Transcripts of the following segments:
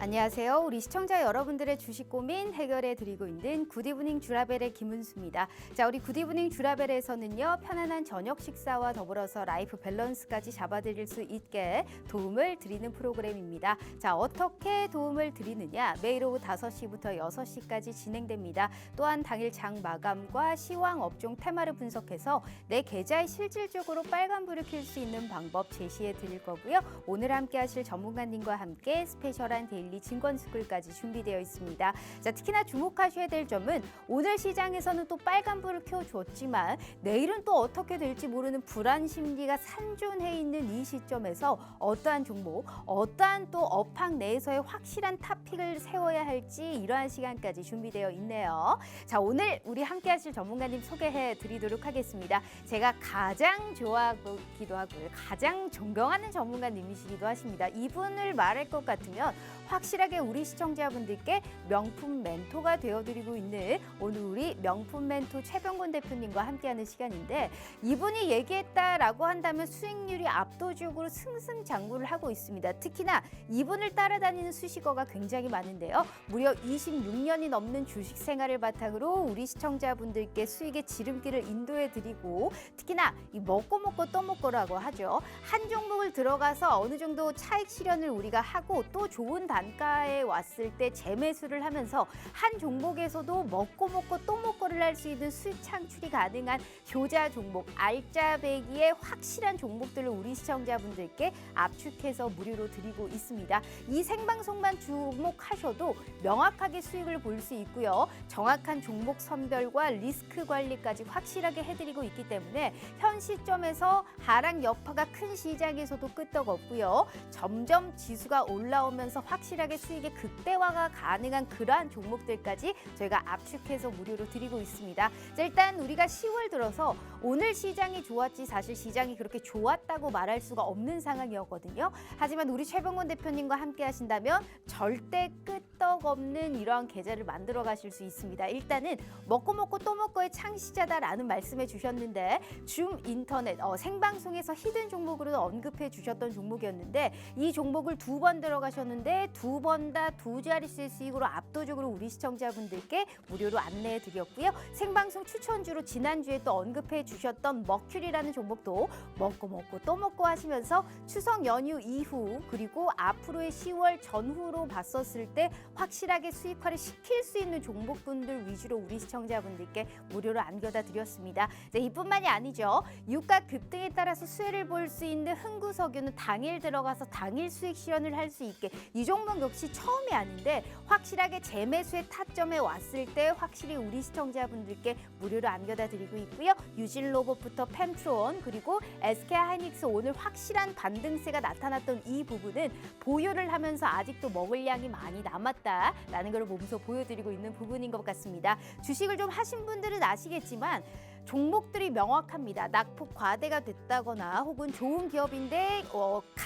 안녕하세요. 우리 시청자 여러분들의 주식 고민 해결해 드리고 있는 굿이브닝 주라벨의 김은수입니다. 자, 우리 굿이브닝 주라벨에서는요, 편안한 저녁 식사와 더불어서 라이프 밸런스까지 잡아드릴 수 있게 도움을 드리는 프로그램입니다. 자, 어떻게 도움을 드리느냐? 매일 오후 5시부터 6시까지 진행됩니다. 또한 당일 장 마감과 시황 업종 테마를 분석해서 내 계좌에 실질적으로 빨간불을 켤 수 있는 방법 제시해 드릴 거고요. 오늘 함께 하실 전문가님과 함께 스페셜한 데일리 증권스쿨까지 준비되어 있습니다. 자, 특히나 주목하셔야 될 점은 오늘 시장에서는 또 빨간불을 켜줬지만 내일은 또 어떻게 될지 모르는 불안 심리가 산존해 있는 이 시점에서 어떠한 종목, 어떠한 또 업황 내에서의 확실한 탑픽을 세워야 할지 이러한 시간까지 준비되어 있네요. 자, 오늘 우리 함께 하실 전문가님 소개해 드리도록 하겠습니다. 제가 가장 좋아하기도 하고요. 가장 존경하는 전문가님이시기도 하십니다. 이분을 말할 것 같으면 확실하게 우리 시청자분들께 명품 멘토가 되어드리고 있는 오늘 우리 명품 멘토 최병곤 대표님과 함께하는 시간인데, 이분이 얘기했다라고 한다면 수익률이 압도적으로 승승장구를 하고 있습니다. 특히나 이분을 따라다니는 수식어가 굉장히 많은데요. 무려 26년이 넘는 주식 생활을 바탕으로 우리 시청자분들께 수익의 지름길을 인도해드리고, 특히나 이 먹고 또 먹고라고 하죠. 한 종목을 들어가서 어느 정도 차익 실현을 우리가 하고 또 좋은 단가에 왔을 때 재매수를 하면서 한 종목에서도 먹고 또 먹고를 할 수 있는 수익 창출이 가능한 효자 종목, 알짜배기의 확실한 종목들을 우리 시청자분들께 압축해서 무료로 드리고 있습니다. 이 생방송만 주목하셔도 명확하게 수익을 볼 수 있고요. 정확한 종목 선별과 리스크 관리까지 확실하게 해드리고 있기 때문에 현 시점에서 하락 여파가 큰 시장에서도 끄떡없고요. 점점 지수가 올라오면서 확실하게 수익의 극대화가 가능한 그러한 종목들까지 저희가 압축해서 무료로 드리고 있습니다. 자, 일단 우리가 10월 들어서 오늘 시장이 좋았지 사실 시장이 그렇게 좋았다고 말할 수가 없는 상황이었거든요. 하지만 우리 최병곤 대표님과 함께 하신다면 절대 끄떡없는 이러한 계좌를 만들어 가실 수 있습니다. 일단은 먹고 또 먹고의 창시자다라는 말씀해 주셨는데, 줌 인터넷 생방송에서 히든 종목으로 언급해 주셨던 종목이었는데, 이 종목을 2번 들어가셨는데 2번 다 두 자릿수의 수익으로 압도적으로 우리 시청자분들께 무료로 안내해 드렸고요. 생방송 추천주로 지난주에 또 언급해 주셨던 머큐리라는 종목도 먹고 또 먹고 하시면서 추석 연휴 이후 그리고 앞으로의 10월 전후로 봤었을 때 확실하게 수익화를 시킬 수 있는 종목분들 위주로 우리 시청자분들께 무료로 안겨다 드렸습니다. 자, 이뿐만이 아니죠. 유가 급등에 따라서 수혜를 볼 수 있는 흥구석유는 당일 들어가서 당일 수익 실현을 할 수 있게, 이 종목 역시 처음이 아닌데 확실하게 재매수의 타점에 왔을 때 확실히 우리 시청자분들께 무료로 안겨다 드리고 있고요. 유진로봇부터 펜트론 그리고 SK하이닉스 오늘 확실한 반등세가 나타났던 이 부분은 보유를 하면서 아직도 먹을 양이 많이 남았다라는 걸 몸소 보여드리고 있는 부분인 것 같습니다. 주식을 좀 하신 분들은 아시겠지만 종목들이 명확합니다. 낙폭 과대가 됐다거나 혹은 좋은 기업인데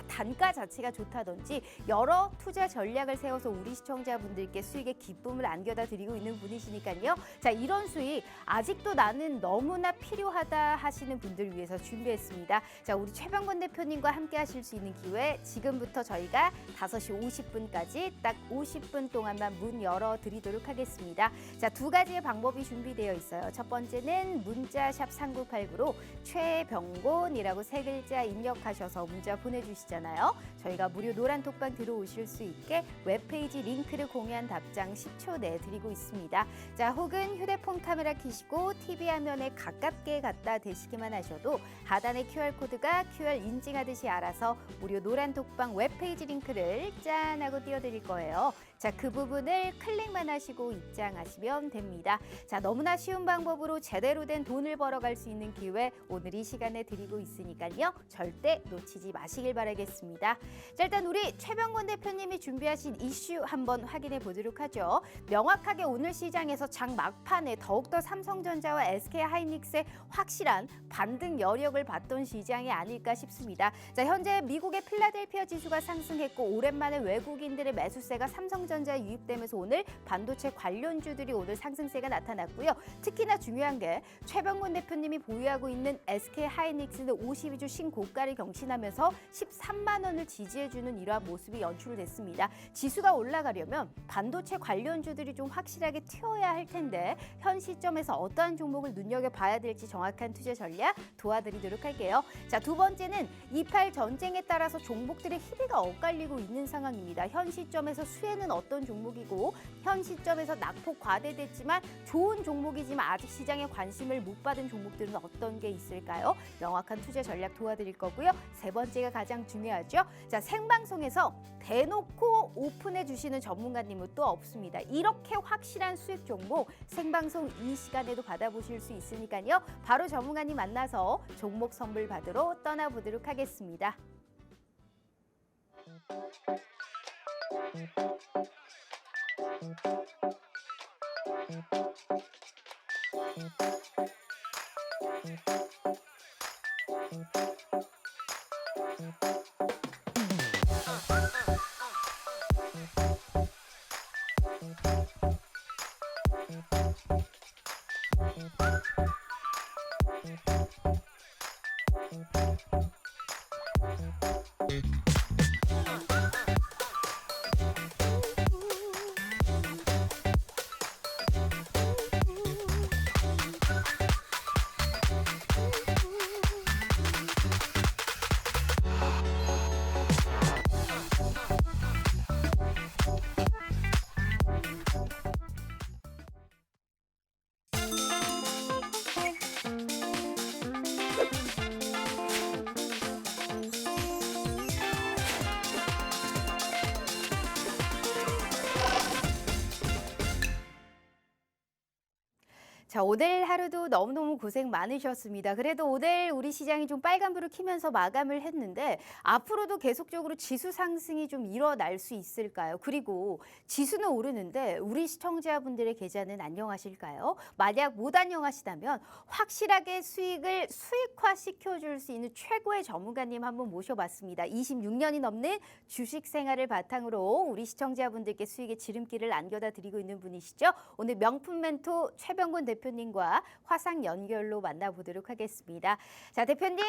단가 자체가 좋다든지 여러 투자 전략을 세워서 우리 시청자분들께 수익의 기쁨을 안겨다 드리고 있는 분이시니까요. 자, 이런 수익 아직도 나는 너무나 필요하다 하시는 분들 위해서 준비했습니다. 자, 우리 최병곤 대표님과 함께 하실 수 있는 기회, 지금부터 저희가 5시 50분까지 딱 50분 동안만 문 열어드리도록 하겠습니다. 자, 2가지의 방법이 준비되어 있어요. 첫 번째는 문자 샵 3989로 최병곤이라고 3글자 입력하셔서 문자 보내주시잖아요. 저희가 무료 노란 톡방 들어오실 수 있게 웹페이지 링크를 공유한 답장 10초 내에 드리고 있습니다. 자, 혹은 휴대폰 카메라 켜시고 TV 화면에 가깝게 갖다 대시기만 하셔도 하단의 QR코드가 QR 인증하듯이 알아서 무료 노란 톡방 웹페이지 링크를 짠 하고 띄워드릴 거예요. 자, 그 부분을 클릭만 하시고 입장하시면 됩니다. 자, 너무나 쉬운 방법으로 제대로 된 돈을 벌어갈 수 있는 기회 오늘 이 시간에 드리고 있으니까요. 절대 놓치지 마시길 바라겠습니다. 자, 일단 우리 최병곤 대표님이 준비하신 이슈 한번 확인해 보도록 하죠. 명확하게 오늘 시장에서 장 막판에 더욱더 삼성전자와 SK하이닉스의 확실한 반등 여력을 봤던 시장이 아닐까 싶습니다. 자, 현재 미국의 필라델피아 지수가 상승했고 오랜만에 외국인들의 매수세가 삼성전자에 유입되면서 오늘 반도체 관련주들이 오늘 상승세가 나타났고요. 특히나 중요한 게 최병 최병곤 대표님이 보유하고 있는 SK 하이닉스는 52주 신고가를 경신하면서 13만 원을 지지해주는 이러한 모습이 연출됐습니다. 지수가 올라가려면 반도체 관련주들이 좀 확실하게 튀어야 할 텐데 현 시점에서 어떠한 종목을 눈여겨봐야 될지 정확한 투자 전략 도와드리도록 할게요. 자, 두 번째는 2.8 전쟁에 따라서 종목들의 희비가 엇갈리고 있는 상황입니다. 현 시점에서 수혜는 어떤 종목이고 현 시점에서 낙폭 과대됐지만 좋은 종목이지만 아직 시장에 관심을 못 받은 종목들은 어떤 게 있을까요? 명확한 투자 전략 도와드릴 거고요. 세 번째가 가장 중요하죠. 자, 생방송에서 대놓고 오픈해 주시는 전문가님은 또 없습니다. 이렇게 확실한 수익 종목 생방송 이 시간에도 받아보실 수 있으니까요. 바로 전문가님 만나서 종목 선물 받으러 떠나보도록 하겠습니다. 자, 오늘 하루도 너무너무 고생 많으셨습니다. 그래도 오늘 우리 시장이 좀 빨간불을 켜면서 마감을 했는데 앞으로도 계속적으로 지수 상승이 좀 일어날 수 있을까요? 그리고 지수는 오르는데 우리 시청자분들의 계좌는 안녕하실까요? 만약 못 안녕하시다면 확실하게 수익을 수익화시켜줄 수 있는 최고의 전문가님 한번 모셔봤습니다. 26년이 넘는 주식 생활을 바탕으로 우리 시청자분들께 수익의 지름길을 안겨다 드리고 있는 분이시죠. 오늘 명품 멘토 최병곤 대표님과 화상 연결로 만나보도록 하겠습니다. 자, 대표님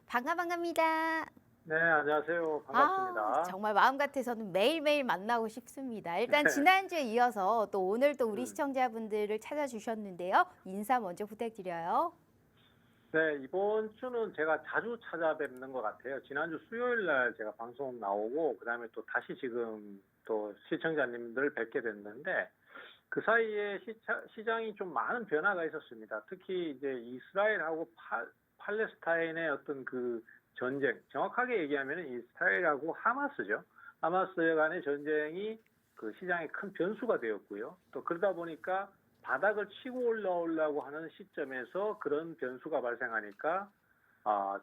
반갑습니다. 네, 안녕하세요. 반갑습니다. 정말 마음 같아서는 매일매일 만나고 싶습니다. 일단 지난주에 이어서 또 오늘 또 우리 시청자분들을 찾아주셨는데요. 인사 먼저 부탁드려요. 네, 이번 주는 제가 자주 찾아뵙는 것 같아요. 지난주 수요일 날 제가 방송 나오고 그다음에 또 다시 지금 또 시청자님들 뵙게 됐는데 그 사이에 시장이 좀 많은 변화가 있었습니다. 특히 이제 이스라엘하고 팔레스타인의 어떤 그 전쟁, 정확하게 얘기하면 이스라엘하고 하마스죠. 하마스 간의 전쟁이 그 시장에 큰 변수가 되었고요. 또 그러다 보니까 바닥을 치고 올라오려고 하는 시점에서 그런 변수가 발생하니까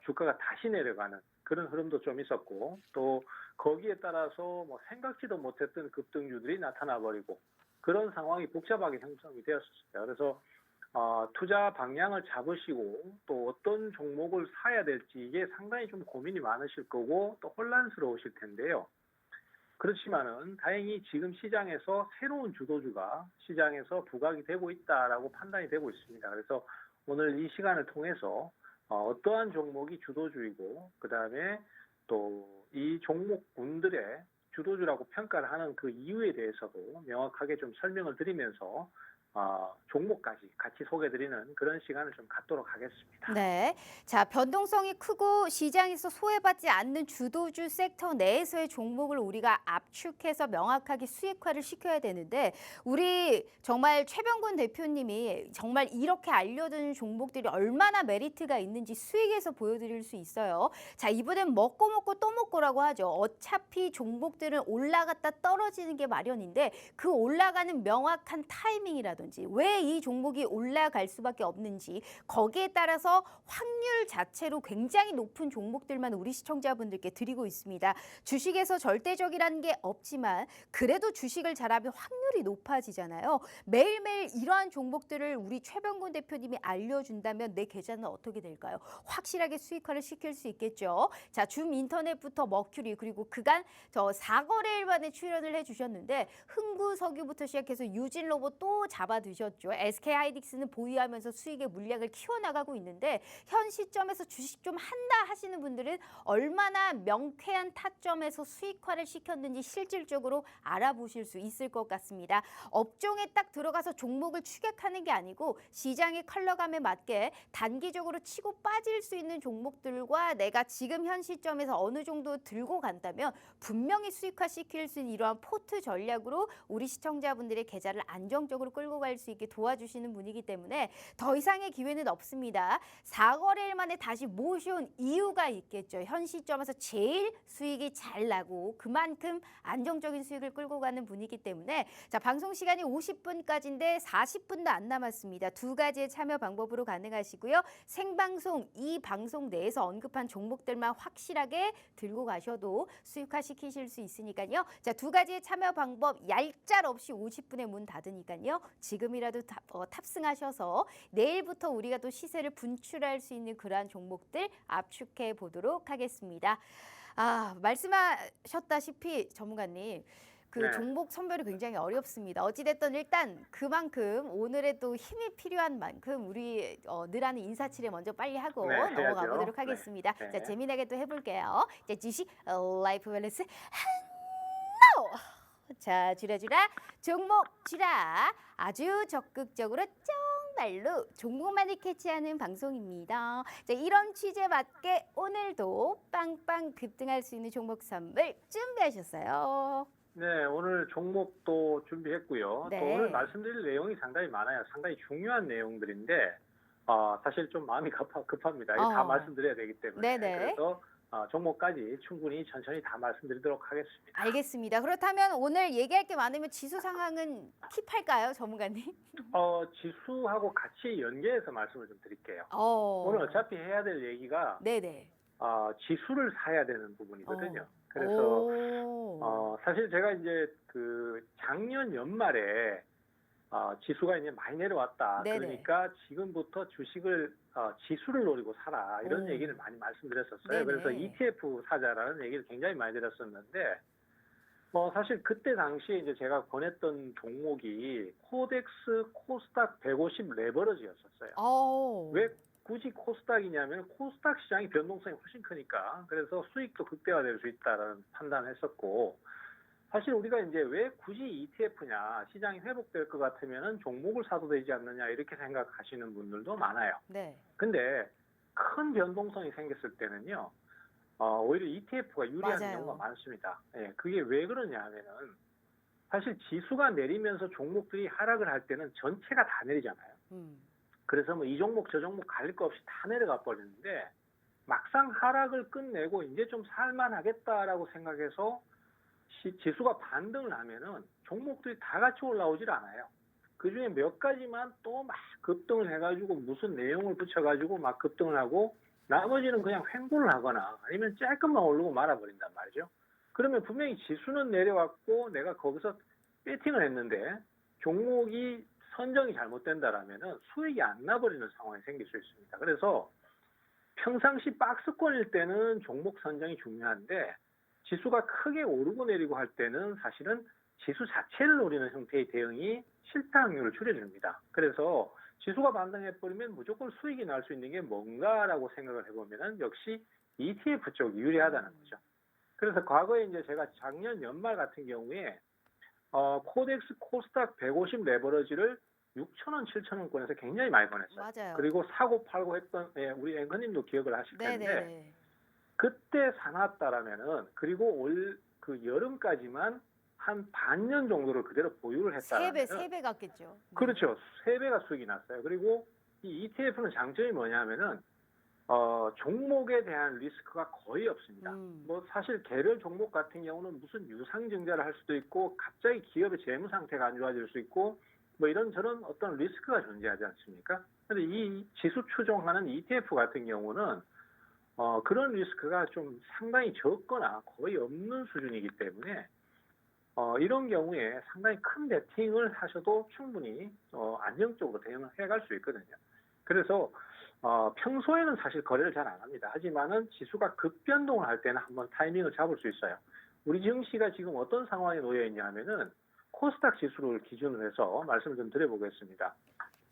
주가가 다시 내려가는 그런 흐름도 좀 있었고 또 거기에 따라서 뭐 생각지도 못했던 급등주들이 나타나 버리고 그런 상황이 복잡하게 형성이 되었습니다. 그래서 투자 방향을 잡으시고 또 어떤 종목을 사야 될지 이게 상당히 좀 고민이 많으실 거고 또 혼란스러우실 텐데요. 그렇지만은 다행히 지금 시장에서 새로운 주도주가 시장에서 부각이 되고 있다라고 판단이 되고 있습니다. 그래서 오늘 이 시간을 통해서 어떠한 종목이 주도주이고 그다음에 또 이 종목군들의 주도주라고 평가를 하는 그 이유에 대해서도 명확하게 좀 설명을 드리면서 종목까지 같이 소개드리는 그런 시간을 좀 갖도록 하겠습니다. 네, 자, 변동성이 크고 시장에서 소외받지 않는 주도주 섹터 내에서의 종목을 우리가 압축해서 명확하게 수익화를 시켜야 되는데 우리 정말 최병곤 대표님이 정말 이렇게 알려주는 종목들이 얼마나 메리트가 있는지 수익에서 보여드릴 수 있어요. 자, 이번엔 먹고 또 먹고라고 하죠. 어차피 종목들은 올라갔다 떨어지는 게 마련인데 그 올라가는 명확한 타이밍이라든지 왜 이 종목이 올라갈 수밖에 없는지 거기에 따라서 확률 자체로 굉장히 높은 종목들만 우리 시청자분들께 드리고 있습니다. 주식에서 절대적이라는 게 없지만 그래도 주식을 잘하면 확률이 높아지잖아요. 매일매일 이러한 종목들을 우리 최병곤 대표님이 알려준다면 내 계좌는 어떻게 될까요? 확실하게 수익화를 시킬 수 있겠죠. 자, 줌 인터넷부터 머큐리 그리고 그간 저 4거래일 만에 출연을 해주셨는데 흥구석유부터 시작해서 유진로봇 또 잡아 잡아두셨죠. SK하이닉스는 보유하면서 수익의 물량을 키워나가고 있는데 현 시점에서 주식 좀 한다 하시는 분들은 얼마나 명쾌한 타점에서 수익화를 시켰는지 실질적으로 알아보실 수 있을 것 같습니다. 업종에 딱 들어가서 종목을 추격하는 게 아니고 시장의 컬러감에 맞게 단기적으로 치고 빠질 수 있는 종목들과 내가 지금 현 시점에서 어느 정도 들고 간다면 분명히 수익화시킬 수 있는 이러한 포트 전략으로 우리 시청자분들의 계좌를 안정적으로 끌고 갈 수 있게 도와주시는 분이기 때문에 더 이상의 기회는 없습니다. 4거래일 만에 다시 모셔온 이유가 있겠죠. 현 시점에서 제일 수익이 잘 나고 그만큼 안정적인 수익을 끌고 가는 분이기 때문에 자, 방송 시간이 50분까지인데 40분도 안 남았습니다. 두 가지의 참여 방법으로 가능하시고요. 생방송, 이 방송 내에서 언급한 종목들만 확실하게 들고 가셔도 수익화시키실 수 있으니까요. 자, 두 가지의 참여 방법 얄짤없이 50분에 문 닫으니까요. 지금이라도 탑승하셔서 내일부터 우리가 또 시세를 분출할 수 있는 그러한 종목들 압축해 보도록 하겠습니다. 아, 말씀하셨다시피 전문가님 그 네. 종목 선별이 굉장히 어렵습니다. 어찌됐든 일단 그만큼 오늘의 또 힘이 필요한 만큼 우리 늘 하는 인사치레 먼저 빨리 하고 네, 넘어가 해야죠. 보도록 하겠습니다. 네. 자, 재미나게 또 해볼게요. 자, 주식 라이프 밸런스 자, 주라 종목 주라 아주 적극적으로 정말로 종목만을 캐치하는 방송입니다. 자, 이런 취지에 맞게 오늘도 빵빵 급등할 수 있는 종목 선물 준비하셨어요. 네, 오늘 종목도 준비했고요. 네. 또 오늘 말씀드릴 내용이 상당히 많아요. 상당히 중요한 내용들인데 사실 좀 마음이 급합니다. 이게 다 말씀드려야 되기 때문에. 네네. 그래서 종목까지 충분히 천천히 다 말씀드리도록 하겠습니다. 알겠습니다. 그렇다면 오늘 얘기할 게 많으면 지수 상황은 킵할까요, 전문가님? 지수하고 같이 연계해서 말씀을 좀 드릴게요. 어. 오늘 어차피 해야 될 얘기가 네네. 지수를 사야 되는 부분이거든요. 그래서 오. 사실 제가 이제 그 작년 연말에 지수가 이제 많이 내려왔다. 네네. 그러니까 지금부터 주식을 지수를 노리고 사라 이런 오. 얘기를 많이 말씀드렸었어요. 네네. 그래서 ETF 사자라는 얘기를 굉장히 많이 드렸었는데 사실 그때 당시에 이제 제가 권했던 종목이 코덱스 코스닥 150 레버러지였었어요. 오. 왜 굳이 코스닥이냐면 코스닥 시장이 변동성이 훨씬 크니까 그래서 수익도 극대화될 수 있다라는 판단을 했었고 사실 우리가 이제 왜 굳이 ETF냐 시장이 회복될 것 같으면은 종목을 사도 되지 않느냐 이렇게 생각하시는 분들도 많아요. 네. 근데 큰 변동성이 생겼을 때는요 오히려 ETF가 유리한 맞아요. 경우가 많습니다. 예, 그게 왜 그러냐 하면은 사실 지수가 내리면서 종목들이 하락을 할 때는 전체가 다 내리잖아요. 그래서 뭐 이 종목 저 종목 가릴 거 없이 다 내려가 버리는데 막상 하락을 끝내고 이제 좀 살만하겠다라고 생각해서 지수가 반등을 하면은 종목들이 다 같이 올라오질 않아요. 그 중에 몇 가지만 또 막 급등을 해가지고 무슨 내용을 붙여가지고 막 급등을 하고 나머지는 그냥 횡보를 하거나 아니면 조금만 오르고 말아버린단 말이죠. 그러면 분명히 지수는 내려왔고 내가 거기서 배팅을 했는데 종목이 선정이 잘못된다라면은 수익이 안 나버리는 상황이 생길 수 있습니다. 그래서 평상시 박스권일 때는 종목 선정이 중요한데 지수가 크게 오르고 내리고 할 때는 사실은 지수 자체를 노리는 형태의 대응이 실패 확률을 줄여줍니다. 그래서 지수가 반등해버리면 무조건 수익이 날 수 있는 게 뭔가라고 생각을 해보면은 역시 ETF 쪽이 유리하다는 거죠. 그래서 과거에 이제 제가 작년 연말 같은 경우에 코덱스 코스닥 150 레버러지를 6,000원, 7,000원권에서 굉장히 많이 보냈어요. 맞아요. 그리고 사고 팔고 했던 우리 앵커님도 기억을 하실 텐데 네네. 그때 사놨다라면은 그리고 올 그 여름까지만 한 반년 정도를 그대로 보유를 했다라면 세 배 같겠죠. 그렇죠. 3배가 수익이 났어요. 그리고 이 ETF는 장점이 뭐냐면은 종목에 대한 리스크가 거의 없습니다. 뭐 사실 개별 종목 같은 경우는 무슨 유상증자를 할 수도 있고 갑자기 기업의 재무 상태가 안 좋아질 수 있고 뭐 이런저런 어떤 리스크가 존재하지 않습니까? 근데 이 지수 추종하는 ETF 같은 경우는 그런 리스크가 좀 상당히 적거나 거의 없는 수준이기 때문에 이런 경우에 상당히 큰 베팅을 하셔도 충분히 안정적으로 대응을 해갈 수 있거든요. 그래서 평소에는 사실 거래를 잘 안 합니다. 하지만은 지수가 급변동을 할 때는 한번 타이밍을 잡을 수 있어요. 우리 증시가 지금 어떤 상황에 놓여 있냐 하면은 코스닥 지수를 기준으로 해서 말씀을 좀 드려보겠습니다.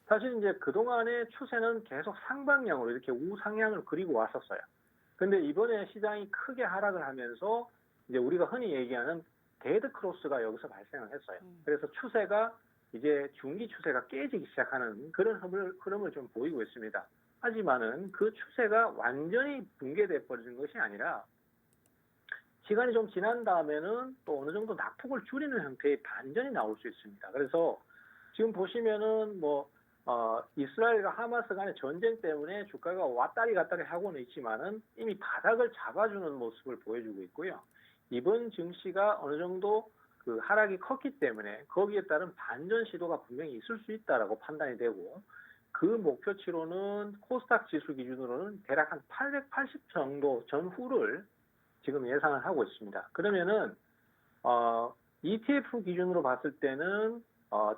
사실 이제 그동안의 추세는 계속 상방향으로 이렇게 우상향을 그리고 왔었어요. 근데 이번에 시장이 크게 하락을 하면서 이제 우리가 흔히 얘기하는 데드 크로스가 여기서 발생을 했어요. 그래서 추세가 이제 중기 추세가 깨지기 시작하는 그런 흐름을 좀 보이고 있습니다. 하지만은 그 추세가 완전히 붕괴돼 버리는 것이 아니라 시간이 좀 지난 다음에는 또 어느 정도 낙폭을 줄이는 형태의 반전이 나올 수 있습니다. 그래서 지금 보시면은 이스라엘과 하마스 간의 전쟁 때문에 주가가 왔다리 갔다리 하고는 있지만은 이미 바닥을 잡아주는 모습을 보여주고 있고요. 이번 증시가 어느 정도 그 하락이 컸기 때문에 거기에 따른 반전 시도가 분명히 있을 수 있다라고 판단이 되고 그 목표치로는 코스닥 지수 기준으로는 대략 한 880 정도 전후를 지금 예상을 하고 있습니다. 그러면은 ETF 기준으로 봤을 때는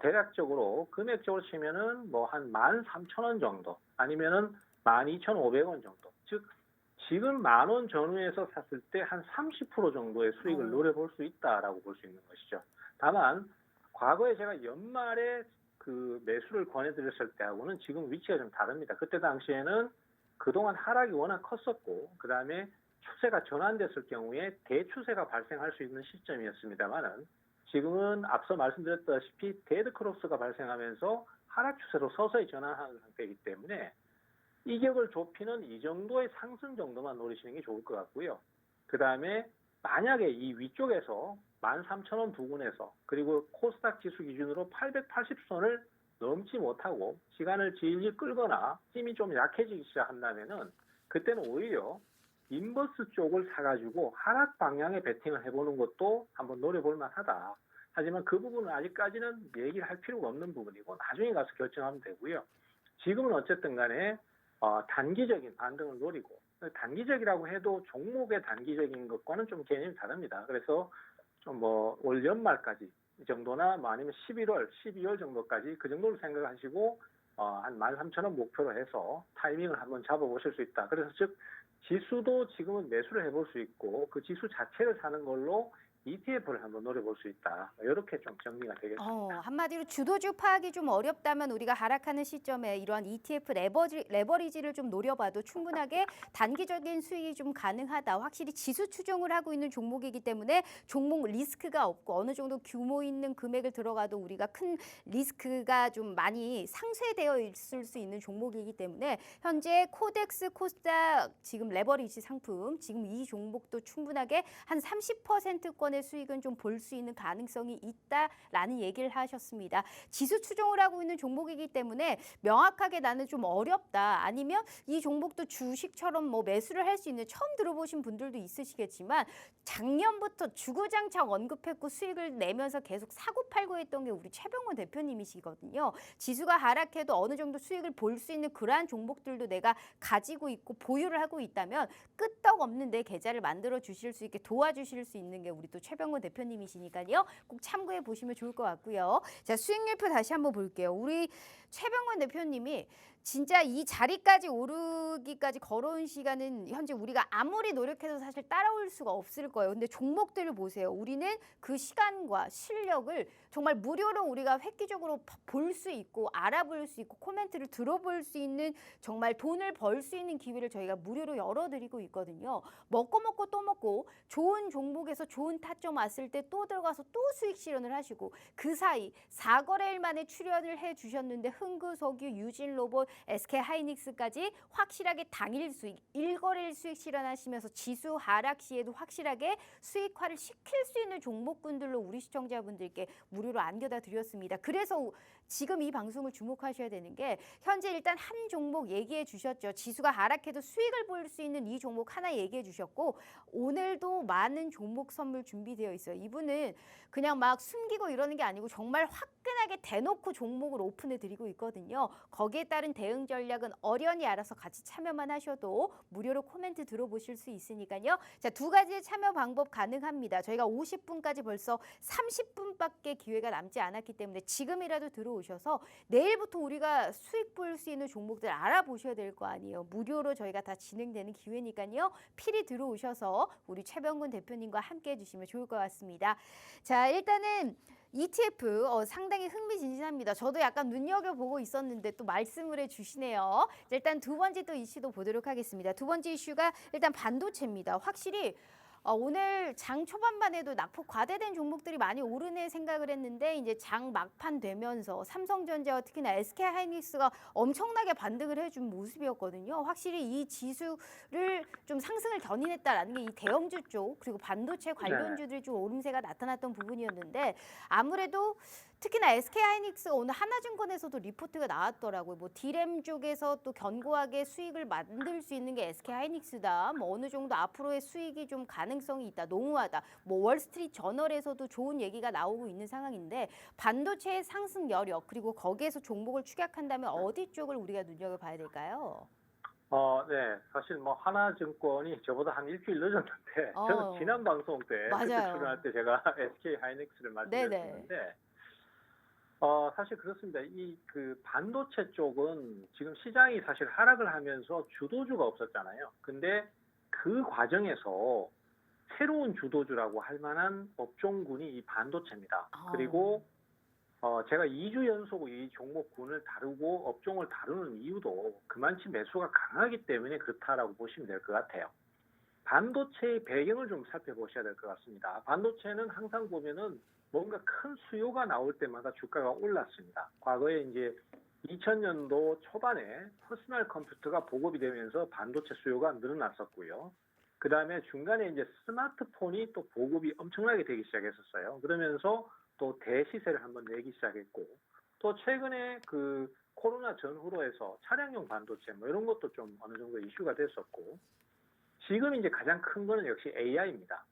대략적으로 금액적으로 치면은 한 13,000원 정도 아니면은 12,500원 정도. 즉 지금 10,000원 전후에서 샀을 때 한 30% 정도의 수익을 노려볼 수 있다라고 볼 수 있는 것이죠. 다만 과거에 제가 연말에 그 매수를 권해드렸을 때하고는 지금 위치가 좀 다릅니다. 그때 당시에는 그동안 하락이 워낙 컸었고 그 다음에 추세가 전환됐을 경우에 대추세가 발생할 수 있는 시점이었습니다만은 지금은 앞서 말씀드렸다시피 데드 크로스가 발생하면서 하락 추세로 서서히 전환하는 상태이기 때문에 이격을 좁히는 이 정도의 상승 정도만 노리시는 게 좋을 것 같고요. 그 다음에 만약에 이 위쪽에서 13,000원 부근에서 그리고 코스닥 지수 기준으로 880선을 넘지 못하고 시간을 질질 끌거나 힘이 좀 약해지기 시작한다면은 그때는 오히려 인버스 쪽을 사가지고 하락 방향에 베팅을 해보는 것도 한번 노려볼 만하다. 하지만 그 부분은 아직까지는 얘기를 할 필요가 없는 부분이고 나중에 가서 결정하면 되고요. 지금은 어쨌든 간에 단기적인 반등을 노리고 단기적이라고 해도 종목의 단기적인 것과는 좀 개념이 다릅니다. 그래서 좀 올 연말까지 이 정도나 아니면 11월, 12월 정도까지 그 정도를 생각하시고 한 13,000원 목표로 해서 타이밍을 한번 잡아보실 수 있다. 그래서 즉 지수도 지금은 매수를 해볼 수 있고 그 지수 자체를 사는 걸로 ETF를 한번 노려볼 수 있다. 이렇게 좀 정리가 되겠습니다. 한마디로 주도주 파악이 좀 어렵다면 우리가 하락하는 시점에 이러한 ETF 레버리지를 좀 노려봐도 충분하게 단기적인 수익이 좀 가능하다. 확실히 지수 추종을 하고 있는 종목이기 때문에 종목 리스크가 없고 어느 정도 규모 있는 금액을 들어가도 우리가 큰 리스크가 좀 많이 상쇄되어 있을 수 있는 종목이기 때문에 현재 코덱스 코스닥 지금 레버리지 상품 지금 이 종목도 충분하게 한 30%권의 수익은 좀 볼 수 있는 가능성이 있다라는 얘기를 하셨습니다. 지수 추종을 하고 있는 종목이기 때문에 명확하게 나는 좀 어렵다. 아니면 이 종목도 주식처럼 매수를 할 수 있는 처음 들어보신 분들도 있으시겠지만 작년부터 주구장창 언급했고 수익을 내면서 계속 사고 팔고 했던 게 우리 최병원 대표님이시거든요. 지수가 하락해도 어느 정도 수익을 볼 수 있는 그러한 종목들도 내가 가지고 있고 보유를 하고 있다면 끄떡없는 내 계좌를 만들어 주실 수 있게 도와주실 수 있는 게 우리 또 최병원 대표님이시니까요. 꼭 참고해 보시면 좋을 것 같고요. 자, 수익률표 다시 한번 볼게요. 우리 최병원 대표님이 진짜 이 자리까지 오르기까지 걸어온 시간은 현재 우리가 아무리 노력해도 사실 따라올 수가 없을 거예요. 근데 종목들을 보세요. 우리는 그 시간과 실력을 정말 무료로 우리가 획기적으로 볼 수 있고 알아볼 수 있고 코멘트를 들어볼 수 있는 정말 돈을 벌 수 있는 기회를 저희가 무료로 열어드리고 있거든요. 먹고 또 먹고 좋은 종목에서 좋은 타점 왔을 때 또 들어가서 또 수익 실현을 하시고 그 사이 4거래일 만에 출연을 해주셨는데 흥구석유, 유진로봇, SK하이닉스까지 확실하게 당일 수익, 1거래일 수익 실현하시면서 지수 하락 시에도 확실하게 수익화를 시킬 수 있는 종목군들로 우리 시청자분들께 무료로 안겨다 드렸습니다. 그래서 지금 이 방송을 주목하셔야 되는 게 현재 일단 한 종목 얘기해 주셨죠. 지수가 하락해도 수익을 볼 수 있는 이 종목 하나 얘기해 주셨고 오늘도 많은 종목 선물 준비되어 있어요. 이분은 그냥 막 숨기고 이러는 게 아니고 정말 화끈하게 대놓고 종목을 오픈해 드리고 있거든요. 거기에 따른 대응 전략은 어련히 알아서 같이 참여만 하셔도 무료로 코멘트 들어보실 수 있으니까요. 자, 두 가지의 참여 방법 가능합니다. 저희가 50분까지 벌써 30분밖에 기회가 남지 않았기 때문에 지금이라도 들어오셔서 내일부터 우리가 수익 볼 수 있는 종목들 알아보셔야 될 거 아니에요. 무료로 저희가 다 진행되는 기회니까요. 필히 들어오셔서 우리 최병근 대표님과 함께 해주시면 좋을 것 같습니다. 자, 일단은 ETF 상당히 흥미진진합니다. 저도 약간 눈여겨보고 있었는데 또 말씀을 해주시네요. 자, 일단 두 번째 또 이슈도 보도록 하겠습니다. 두 번째 이슈가 일단 반도체입니다. 확실히 오늘 장 초반만 해도 낙폭 과대된 종목들이 많이 오르네 생각을 했는데 이제 장 막판 되면서 삼성전자와 특히나 SK하이닉스가 엄청나게 반등을 해준 모습이었거든요. 확실히 이 지수를 좀 상승을 견인했다라는 게 이 대형주 쪽 그리고 반도체 관련주들이 좀 오름세가 나타났던 부분이었는데 아무래도 특히나 SK하이닉스가 오늘 하나증권에서도 리포트가 나왔더라고요. 뭐 디램 쪽에서 또 견고하게 수익을 만들 수 있는 게 SK하이닉스다. 뭐 어느 정도 앞으로의 수익이 좀 가능성이 있다. 농후하다. 뭐 월스트리트 저널에서도 좋은 얘기가 나오고 있는 상황인데 반도체의 상승 여력 그리고 거기에서 종목을 추격한다면 어디 쪽을 우리가 눈여겨봐야 될까요? 네. 사실 뭐 하나증권이 저보다 한 일주일 늦었는데 저는 지난 방송 때 그때 맞아요. 출연할 때 제가 SK하이닉스를 말씀드렸는데 사실 그렇습니다. 이 그 반도체 쪽은 지금 시장이 사실 하락을 하면서 주도주가 없었잖아요. 근데 그 과정에서 새로운 주도주라고 할 만한 업종군이 이 반도체입니다. 그리고 제가 2주 연속 이 종목군을 다루고 업종을 다루는 이유도 그만치 매수가 강하기 때문에 그렇다라고 보시면 될 것 같아요. 반도체의 배경을 좀 살펴보셔야 될 것 같습니다. 반도체는 항상 보면은 뭔가 큰 수요가 나올 때마다 주가가 올랐습니다. 과거에 이제 2000년도 초반에 퍼스널 컴퓨터가 보급이 되면서 반도체 수요가 늘어났었고요. 그 다음에 중간에 이제 스마트폰이 또 보급이 엄청나게 되기 시작했었어요. 그러면서 또 대시세를 한번 내기 시작했고, 또 최근에 그 코로나 전후로 해서 차량용 반도체 뭐 이런 것도 좀 어느 정도 이슈가 됐었고, 지금 이제 가장 큰 거는 역시 AI입니다.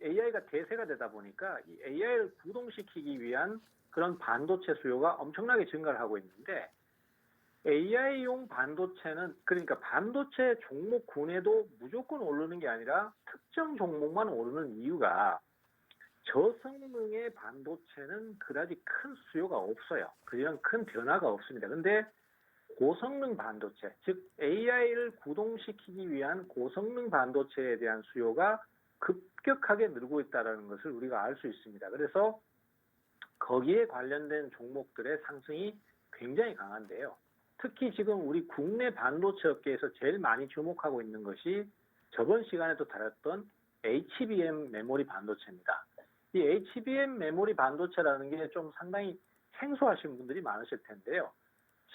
AI가 대세가 되다 보니까 이 AI를 구동시키기 위한 그런 반도체 수요가 엄청나게 증가를 하고 있는데, AI용 반도체는 그러니까 반도체 종목군에도 무조건 오르는 게 아니라 특정 종목만 오르는 이유가 저성능의 반도체는 그다지 큰 수요가 없어요. 그냥 큰 변화가 없습니다. 근데 고성능 반도체, 즉 AI를 구동시키기 위한 고성능 반도체에 대한 수요가 급격하게 늘고 있다는 것을 우리가 알 수 있습니다. 그래서 거기에 관련된 종목들의 상승이 굉장히 강한데요. 특히 지금 우리 국내 반도체 업계에서 제일 많이 주목하고 있는 것이 저번 시간에도 다뤘던 HBM 메모리 반도체입니다. 이 HBM 메모리 반도체라는 게 좀 상당히 생소하신 분들이 많으실 텐데요.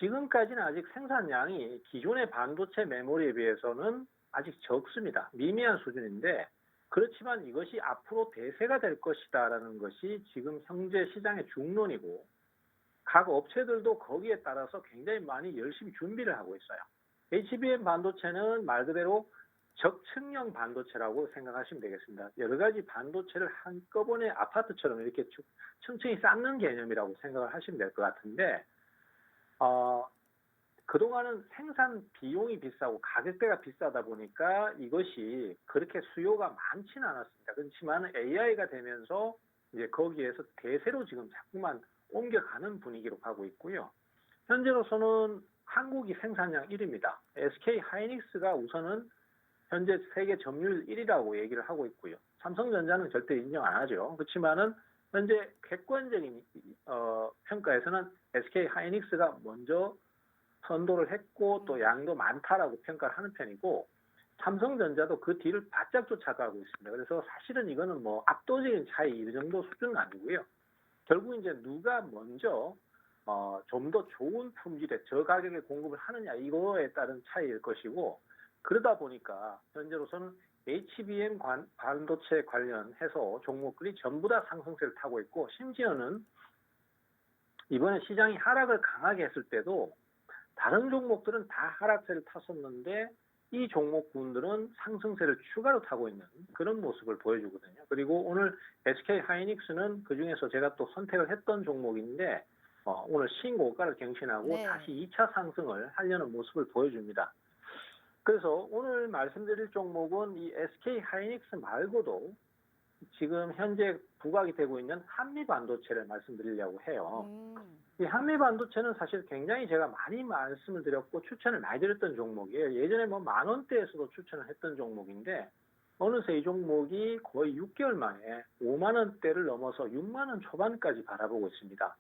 지금까지는 아직 생산량이 기존의 반도체 메모리에 비해서는 아직 적습니다. 미미한 수준인데, 그렇지만 이것이 앞으로 대세가 될 것이다라는 것이 지금 현재 시장의 중론이고, 각 업체들도 거기에 따라서 굉장히 많이 열심히 준비를 하고 있어요. HBM 반도체는 말 그대로 적층형 반도체라고 생각하시면 되겠습니다. 여러 가지 반도체를 한꺼번에 아파트처럼 이렇게 층층이 쌓는 개념이라고 생각을 하시면 될 것 같은데, 그동안은 생산 비용이 비싸고 가격대가 비싸다 보니까 이것이 그렇게 수요가 많지는 않았습니다. 그렇지만 AI가 되면서 이제 거기에서 대세로 지금 자꾸만 옮겨가는 분위기로 가고 있고요. 현재로서는 한국이 생산량 1위입니다. SK 하이닉스가 우선은 현재 세계 점유율 1위라고 얘기를 하고 있고요. 삼성전자는 절대 인정 안 하죠. 그렇지만은 현재 객관적인 평가에서는 SK 하이닉스가 먼저 선도를 했고 또 양도 많다라고 평가를 하는 편이고, 삼성전자도 그 뒤를 바짝 쫓아가고 있습니다. 그래서 사실은 이거는 뭐 압도적인 차이 이 정도 수준은 아니고요. 결국 이제 누가 먼저 좀 더 좋은 품질의 저가격에 공급을 하느냐 이거에 따른 차이일 것이고, 그러다 보니까 현재로서는 HBM 반도체 관련해서 종목들이 전부 다 상승세를 타고 있고, 심지어는 이번에 시장이 하락을 강하게 했을 때도 다른 종목들은 다 하락세를 탔었는데 이 종목군들은 상승세를 추가로 타고 있는 그런 모습을 보여주거든요. 그리고 오늘 SK 하이닉스는 그중에서 제가 또 선택을 했던 종목인데, 오늘 신고가를 경신하고 네. 다시 2차 상승을 하려는 모습을 보여줍니다. 그래서 오늘 말씀드릴 종목은 이 SK 하이닉스 말고도 지금 현재 부각이 되고 있는 한미 반도체를 말씀드리려고 해요. 이 한미 반도체는 사실 굉장히 제가 많이 말씀을 드렸고 추천을 많이 드렸던 종목이에요. 예전에 뭐 10,000원대에서도 추천을 했던 종목인데 어느새 이 종목이 거의 6개월 만에 5만 원대를 넘어서 6만 원 초반까지 바라보고 있습니다.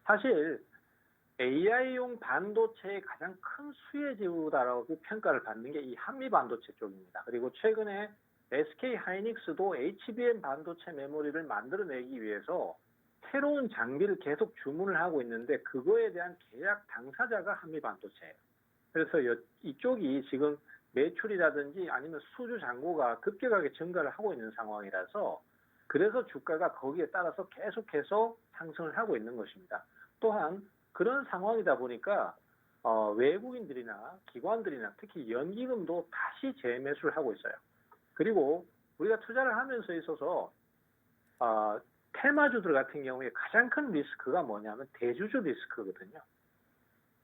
사실 AI용 반도체의 가장 큰 수혜지우다라고 평가를 받는 게 이 한미 반도체 쪽입니다. 그리고 최근에 SK 하이닉스도 HBM 반도체 메모리를 만들어내기 위해서 새로운 장비를 계속 주문을 하고 있는데 그거에 대한 계약 당사자가 한미 반도체예요. 그래서 이쪽이 지금 매출이라든지 아니면 수주 잔고가 급격하게 증가를 하고 있는 상황이라서 그래서 주가가 거기에 따라서 계속해서 상승을 하고 있는 것입니다. 또한 그런 상황이다 보니까 외국인들이나 기관들이나 특히 연기금도 다시 재매수를 하고 있어요. 그리고 우리가 투자를 하면서 있어서 테마주들 같은 경우에 가장 큰 리스크가 뭐냐면 대주주 리스크거든요.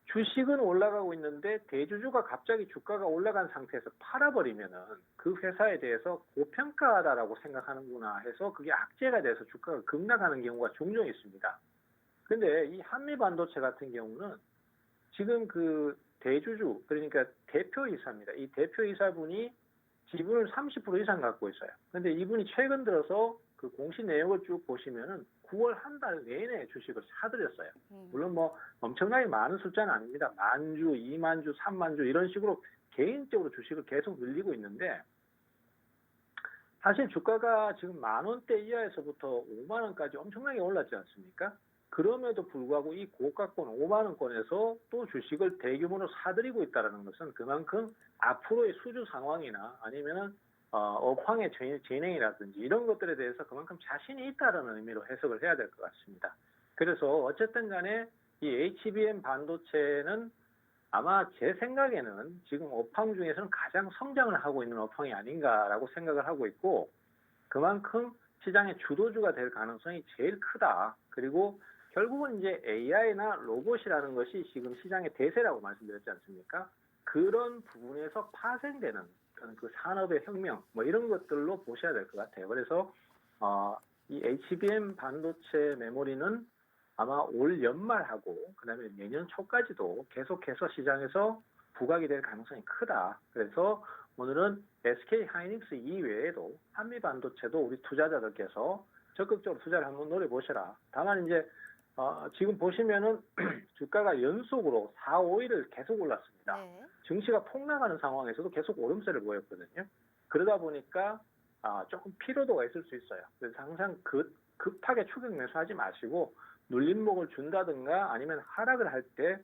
주식은 올라가고 있는데 대주주가 갑자기 주가가 올라간 상태에서 팔아버리면은 그 회사에 대해서 고평가다라고 생각하는구나 해서 그게 악재가 돼서 주가가 급락하는 경우가 종종 있습니다. 근데 이 한미 반도체 같은 경우는 지금 그 대주주 그러니까 대표이사입니다. 이 대표이사분이 지분을 30% 이상 갖고 있어요. 근데 이분이 최근 들어서 그 공시 내역을 쭉 보시면은 9월 한 달 내내 주식을 사들였어요. 물론 뭐 엄청나게 많은 숫자는 아닙니다. 10,000주, 20,000주, 30,000주 이런 식으로 개인적으로 주식을 계속 늘리고 있는데 사실 주가가 지금 10,000원대 이하에서부터 5만 원까지 엄청나게 올랐지 않습니까? 그럼에도 불구하고 이 고가권 5만 원권에서 또 주식을 대규모로 사들이고 있다는 것은 그만큼 앞으로의 수주 상황이나 아니면은 업황의 진행이라든지 이런 것들에 대해서 그만큼 자신이 있다는 의미로 해석을 해야 될 것 같습니다. 그래서 어쨌든 간에 이 HBM 반도체는 아마 제 생각에는 지금 업황 중에서는 가장 성장을 하고 있는 업황이 아닌가라고 생각을 하고 있고 그만큼 시장의 주도주가 될 가능성이 제일 크다. 그리고 결국은 이제 AI나 로봇이라는 것이 지금 시장의 대세라고 말씀드렸지 않습니까? 그런 부분에서 파생되는 그 산업의 혁명 뭐 이런 것들로 보셔야 될 것 같아요. 그래서 이 HBM 반도체 메모리는 아마 올 연말하고 그다음에 내년 초까지도 계속해서 시장에서 부각이 될 가능성이 크다. 그래서 오늘은 SK 하이닉스 이외에도 한미 반도체도 우리 투자자들께서 적극적으로 투자를 한번 노려보셔라. 다만 이제 지금 보시면은 주가가 연속으로 4, 5일을 계속 올랐습니다. 네. 증시가 폭락하는 상황에서도 계속 오름세를 보였거든요. 그러다 보니까 조금 피로도가 있을 수 있어요. 그래서 항상 급하게 추격 매수하지 마시고 눌림목을 준다든가 아니면 하락을 할 때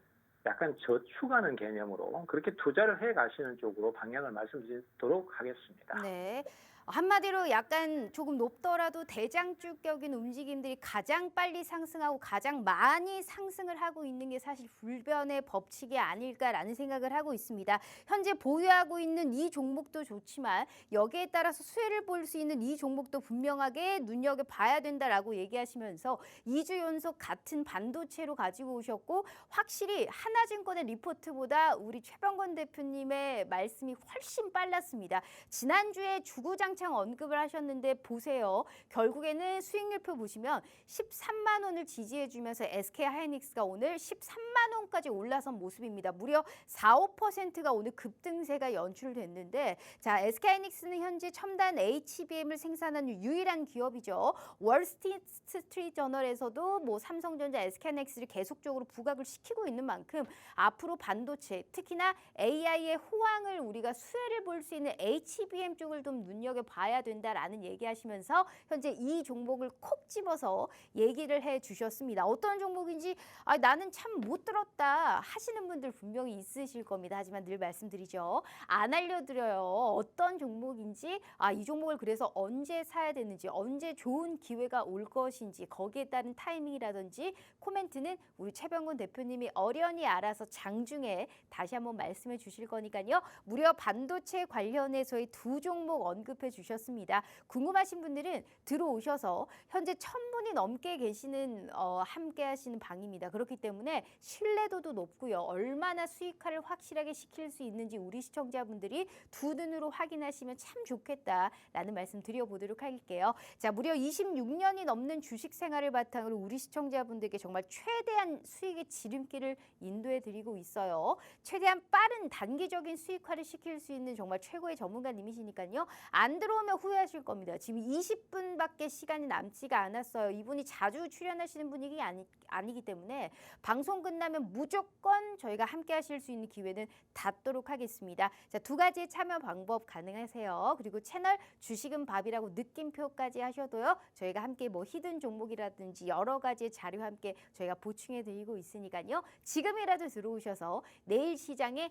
약간 저축하는 개념으로 그렇게 투자를 해 가시는 쪽으로 방향을 말씀드리도록 하겠습니다. 네. 한마디로 약간 조금 높더라도 대장주격인 움직임들이 가장 빨리 상승하고 가장 많이 상승을 하고 있는 게 사실 불변의 법칙이 아닐까라는 생각을 하고 있습니다. 현재 보유하고 있는 이 종목도 좋지만 여기에 따라서 수혜를 볼 수 있는 이 종목도 분명하게 눈여겨봐야 된다라고 얘기하시면서 2주 연속 같은 반도체로 가지고 오셨고 확실히 하나증권의 리포트보다 우리 최병건 대표님의 말씀이 훨씬 빨랐습니다. 지난주에 주구장 언급을 하셨는데 보세요. 결국에는 수익률표 보시면 13만 원을 지지해주면서 SK 하이닉스가 오늘 13만 원까지 올라선 모습입니다. 무려 4, 5%가 오늘 급등세가 연출됐는데 자 SK 하이닉스는 현재 첨단 HBM을 생산하는 유일한 기업이죠. 월스트리트 저널에서도 뭐 삼성전자, SK 하이닉스를 계속적으로 부각을 시키고 있는 만큼 앞으로 반도체 특히나 AI의 호황을 우리가 수혜를 볼 수 있는 HBM 쪽을 좀 봐야 된다라는 얘기하시면서 현재 이 종목을 콕 집어서 얘기를 해주셨습니다. 어떤 종목인지 나는 참 못 들었다 하시는 분들 분명히 있으실 겁니다. 하지만 늘 말씀드리죠. 안 알려드려요. 어떤 종목인지 이 종목을 그래서 언제 사야 되는지 언제 좋은 기회가 올 것인지 거기에 따른 타이밍이라든지 코멘트는 우리 최병건 대표님이 어련히 알아서 장중에 다시 한번 말씀해 주실 거니까요. 무려 반도체 관련해서의 두 종목 언급해 주셨습니다. 궁금하신 분들은 들어오셔서 현재 1,000분이 넘게 계시는 함께 하시는 방입니다. 그렇기 때문에 신뢰도도 높고요. 얼마나 수익화를 확실하게 시킬 수 있는지 우리 시청자분들이 두 눈으로 확인하시면 참 좋겠다라는 말씀 드려보도록 할게요. 자, 무려 26년이 넘는 주식 생활을 바탕으로 우리 시청자분들께 정말 최대한 수익의 지름길을 인도해 드리고 있어요. 최대한 빠른 단기적인 수익화를 시킬 수 있는 정말 최고의 전문가님이시니까요. 안 들어오면 후회하실 겁니다. 지금 20분밖에 시간이 남지가 않았어요. 이분이 자주 출연하시는 분위기 아니기 때문에 방송 끝나면 무조건 저희가 함께 하실 수 있는 기회는 닿도록 하겠습니다. 자, 두 가지의 참여 방법 가능하세요. 그리고 채널 주식은 밥이라고 느낌표까지 하셔도요. 저희가 함께 뭐 히든 종목이라든지 여러 가지의 자료와 함께 저희가 보충해 드리고 있으니까요. 지금이라도 들어오셔서 내일 시장의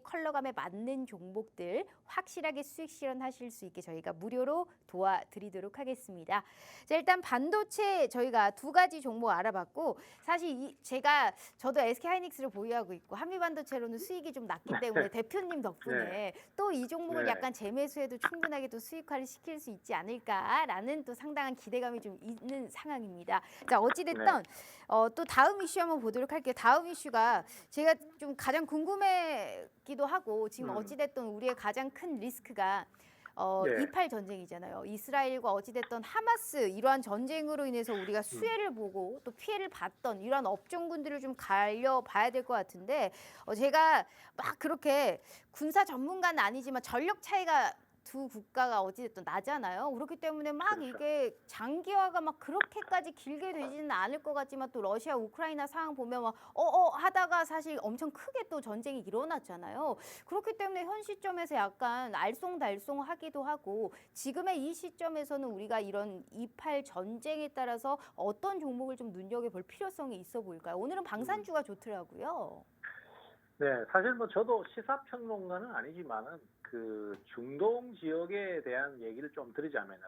컬러감에 맞는 종목들 확실하게 수익 실현하실 수 있게 저희가 무료로 도와드리도록 하겠습니다. 자, 일단 반도체 저희가 두 가지 종목 알아봤고 사실 저도 SK하이닉스를 보유하고 있고 한미반도체로는 수익이 좀 낮기 때문에 대표님 덕분에 또 이 종목을 약간 재매수해도 충분하게 또 수익화를 시킬 수 있지 않을까라는 또 상당한 기대감이 좀 있는 상황입니다. 자, 어찌됐든 또 다음 이슈 한번 보도록 할게요. 다음 이슈가 제가 좀 가장 궁금했기도 하고 지금 어찌됐든 우리의 가장 큰 리스크가 28 전쟁이잖아요. 이스라엘과 어찌됐든 하마스 이러한 전쟁으로 인해서 우리가 수혜를 보고 또 피해를 봤던 이러한 업종군들을 좀 가려봐야 될 것 같은데 제가 막 그렇게 군사 전문가는 아니지만 전력 차이가 두 국가가 어찌됐든 나잖아요. 그렇기 때문에 막 그렇죠. 이게 장기화가 막 그렇게까지 길게 되지는 않을 것 같지만 또 러시아 우크라이나 상황 보면 막 하다가 사실 엄청 크게 또 전쟁이 일어났잖아요. 그렇기 때문에 현 시점에서 약간 알쏭달쏭하기도 하고 지금의 이 시점에서는 우리가 이런 28 전쟁에 따라서 어떤 종목을 좀 눈여겨볼 필요성이 있어 보일까요? 오늘은 방산주가 좋더라고요. 네, 사실 뭐 저도 시사평론가는 아니지만은 그 중동 지역에 대한 얘기를 좀 드리자면은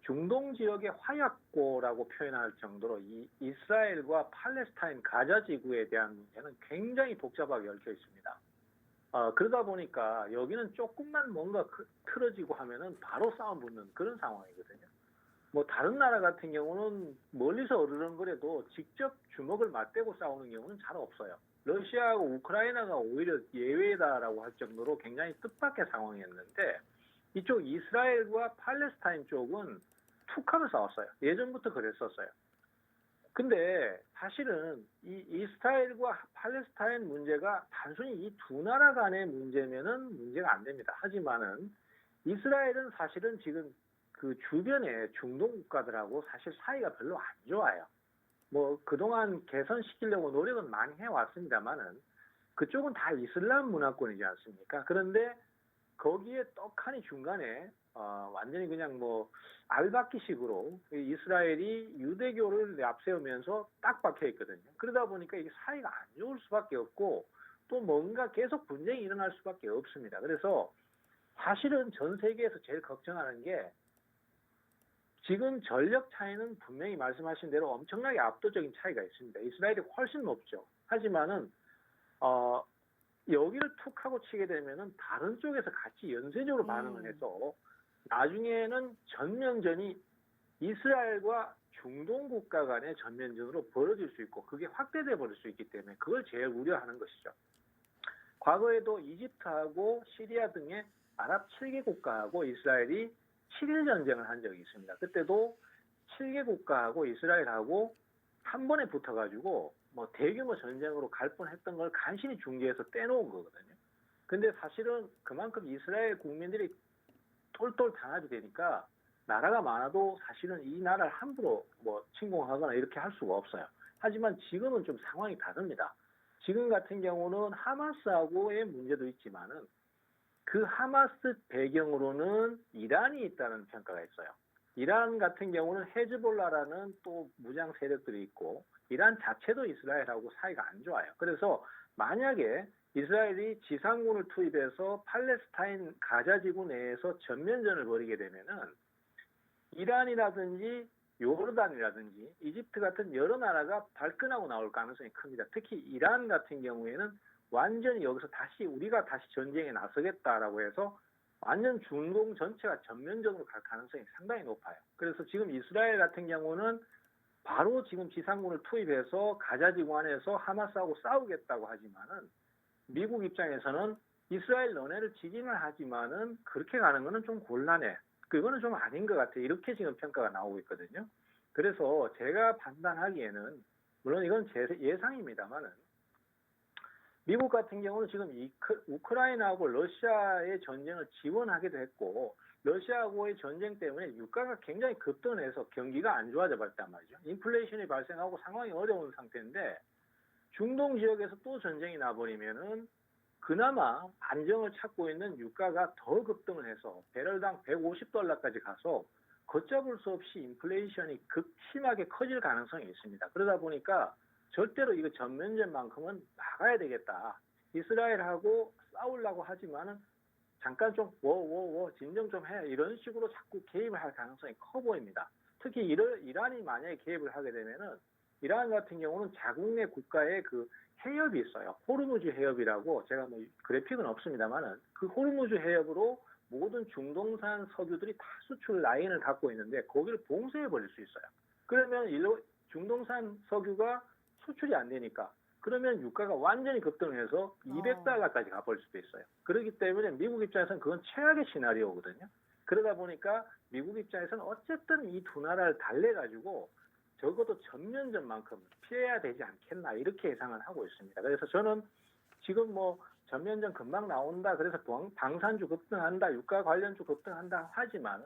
중동 지역의 화약고라고 표현할 정도로 이 이스라엘과 팔레스타인 가자 지구에 대한 문제는 굉장히 복잡하게 얽혀 있습니다. 그러다 보니까 여기는 조금만 뭔가 틀어지고 하면은 바로 싸움 붙는 그런 상황이거든요. 뭐 다른 나라 같은 경우는 멀리서 어르렁거려도 직접 주먹을 맞대고 싸우는 경우는 잘 없어요. 러시아하고 우크라이나가 오히려 예외다라고 할 정도로 굉장히 뜻밖의 상황이었는데 이쪽 이스라엘과 팔레스타인 쪽은 툭 하면 싸웠어요. 예전부터 그랬었어요. 근데 사실은 이 이스라엘과 팔레스타인 문제가 단순히 이 두 나라 간의 문제면은 문제가 안 됩니다. 하지만은 이스라엘은 사실은 지금 그 주변의 중동 국가들하고 사실 사이가 별로 안 좋아요. 뭐 그동안 개선시키려고 노력은 많이 해왔습니다만은 그쪽은 다 이슬람 문화권이지 않습니까? 그런데 거기에 떡하니 중간에 완전히 그냥 뭐 알박기식으로 이스라엘이 유대교를 앞세우면서 딱 박혀 있거든요. 그러다 보니까 이게 사이가 안 좋을 수밖에 없고 또 뭔가 계속 분쟁이 일어날 수밖에 없습니다. 그래서 사실은 전 세계에서 제일 걱정하는 게 지금 전력 차이는 분명히 말씀하신 대로 엄청나게 압도적인 차이가 있습니다. 이스라엘이 훨씬 높죠. 하지만은 여기를 툭 하고 치게 되면은 다른 쪽에서 같이 연쇄적으로 반응을 해서 나중에는 전면전이 이스라엘과 중동 국가 간의 전면전으로 벌어질 수 있고 그게 확대돼 버릴 수 있기 때문에 그걸 제일 우려하는 것이죠. 과거에도 이집트하고 시리아 등의 아랍 7개 국가하고 이스라엘이 7일 전쟁을 한 적이 있습니다. 그때도 7개 국가하고 이스라엘하고 한 번에 붙어가지고 뭐 대규모 전쟁으로 갈 뻔했던 걸 간신히 중재해서 떼놓은 거거든요. 근데 사실은 그만큼 이스라엘 국민들이 똘똘 단합이 되니까 나라가 많아도 사실은 이 나라를 함부로 뭐 침공하거나 이렇게 할 수가 없어요. 하지만 지금은 좀 상황이 다릅니다. 지금 같은 경우는 하마스하고의 문제도 있지만은 그 하마스 배경으로는 이란이 있다는 평가가 있어요. 이란 같은 경우는 헤즈볼라라는 또 무장 세력들이 있고 이란 자체도 이스라엘하고 사이가 안 좋아요. 그래서 만약에 이스라엘이 지상군을 투입해서 팔레스타인 가자 지구 내에서 전면전을 벌이게 되면은 이란이라든지 요르단이라든지 이집트 같은 여러 나라가 발끈하고 나올 가능성이 큽니다. 특히 이란 같은 경우에는 완전히 여기서 우리가 다시 전쟁에 나서겠다라고 해서 완전 중동 전체가 전면전으로 갈 가능성이 상당히 높아요. 그래서 지금 이스라엘 같은 경우는 바로 지금 지상군을 투입해서 가자 지구안에서 하마스하고 싸우겠다고 하지만은 미국 입장에서는 이스라엘 너네를 지지는 하지만은 그렇게 가는 거는 좀 곤란해. 그거는 좀 아닌 것 같아. 이렇게 지금 평가가 나오고 있거든요. 그래서 제가 판단하기에는 물론 이건 제 예상입니다만은 미국 같은 경우는 지금 우크라이나하고 러시아의 전쟁을 지원하기도 했고 러시아하고의 전쟁 때문에 유가가 굉장히 급등해서 경기가 안 좋아져 버렸단 말이죠. 인플레이션이 발생하고 상황이 어려운 상태인데 중동 지역에서 또 전쟁이 나버리면은 그나마 안정을 찾고 있는 유가가 더 급등을 해서 배럴당 $150까지 가서 걷잡을 수 없이 인플레이션이 극심하게 커질 가능성이 있습니다. 그러다 보니까 절대로 이거 전면전만큼은 나가야 되겠다. 이스라엘하고 싸우려고 하지만은 잠깐 좀 진정 좀 해. 이런 식으로 자꾸 개입을 할 가능성이 커 보입니다. 특히 이란이 만약에 개입을 하게 되면은 이란 같은 경우는 자국 내 국가의 그 해협이 있어요. 호르무즈 해협이라고 제가 뭐 그래픽은 없습니다만은 그 호르무즈 해협으로 모든 중동산 석유들이 다 수출 라인을 갖고 있는데 거기를 봉쇄해 버릴 수 있어요. 그러면 중동산 석유가 수출이 안 되니까 그러면 유가가 완전히 급등해서 $200까지 가버릴 수도 있어요. 그렇기 때문에 미국 입장에서는 그건 최악의 시나리오거든요. 그러다 보니까 미국 입장에서는 어쨌든 이 두 나라를 달래가지고 적어도 전면전만큼 피해야 되지 않겠나 이렇게 예상을 하고 있습니다. 그래서 저는 지금 뭐 전면전 금방 나온다. 그래서 방산주 급등한다. 유가 관련주 급등한다 하지만은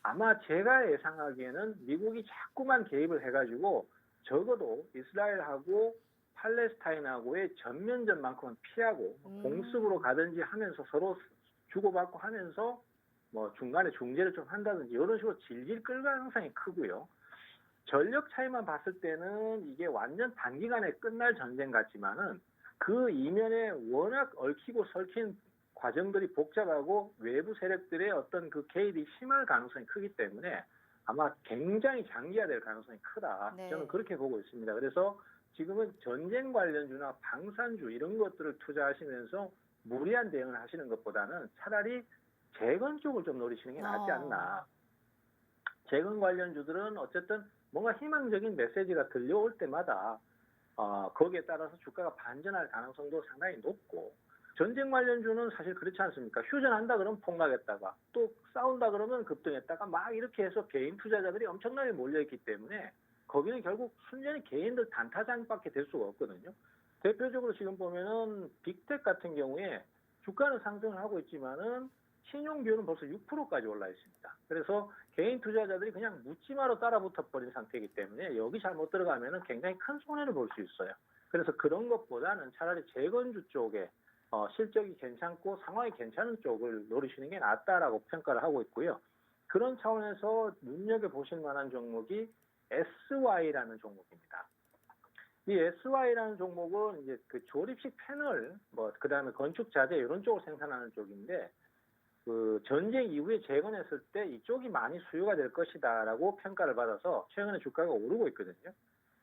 아마 제가 예상하기에는 미국이 자꾸만 개입을 해가지고 적어도 이스라엘하고 팔레스타인하고의 전면전만큼은 피하고 공습으로 가든지 하면서 서로 주고받고 하면서 뭐 중간에 중재를 좀 한다든지 이런 식으로 질질 끌 가능성이 크고요. 전력 차이만 봤을 때는 이게 완전 단기간에 끝날 전쟁 같지만은 그 이면에 워낙 얽히고 설킨 과정들이 복잡하고 외부 세력들의 어떤 그 개입이 심할 가능성이 크기 때문에 아마 굉장히 장기화될 가능성이 크다. 네. 저는 그렇게 보고 있습니다. 그래서 지금은 전쟁 관련주나 방산주 이런 것들을 투자하시면서 무리한 대응을 하시는 것보다는 차라리 재건 쪽을 좀 노리시는 게 낫지 않나. 재건 관련주들은 어쨌든 뭔가 희망적인 메시지가 들려올 때마다 거기에 따라서 주가가 반전할 가능성도 상당히 높고 전쟁 관련주는 사실 그렇지 않습니까? 휴전한다 그러면 폭락했다가 또 싸운다 그러면 급등했다가 막 이렇게 해서 개인 투자자들이 엄청나게 몰려있기 때문에 거기는 결국 순전히 개인들 단타장밖에 될 수가 없거든요. 대표적으로 지금 보면은 빅텍 같은 경우에 주가는 상승을 하고 있지만은 신용기호는 벌써 6%까지 올라 있습니다. 그래서 개인 투자자들이 그냥 묻지마로 따라붙어버린 상태이기 때문에 여기 잘못 들어가면은 굉장히 큰 손해를 볼 수 있어요. 그래서 그런 것보다는 차라리 재건주 쪽에 실적이 괜찮고 상황이 괜찮은 쪽을 노리시는 게 낫다라고 평가를 하고 있고요. 그런 차원에서 눈여겨보실 만한 종목이 SY라는 종목입니다. 이 SY라는 종목은 이제 그 조립식 패널, 그 다음에 건축 자재 이런 쪽을 생산하는 쪽인데, 그 전쟁 이후에 재건했을 때 이쪽이 많이 수요가 될 것이다라고 평가를 받아서 최근에 주가가 오르고 있거든요.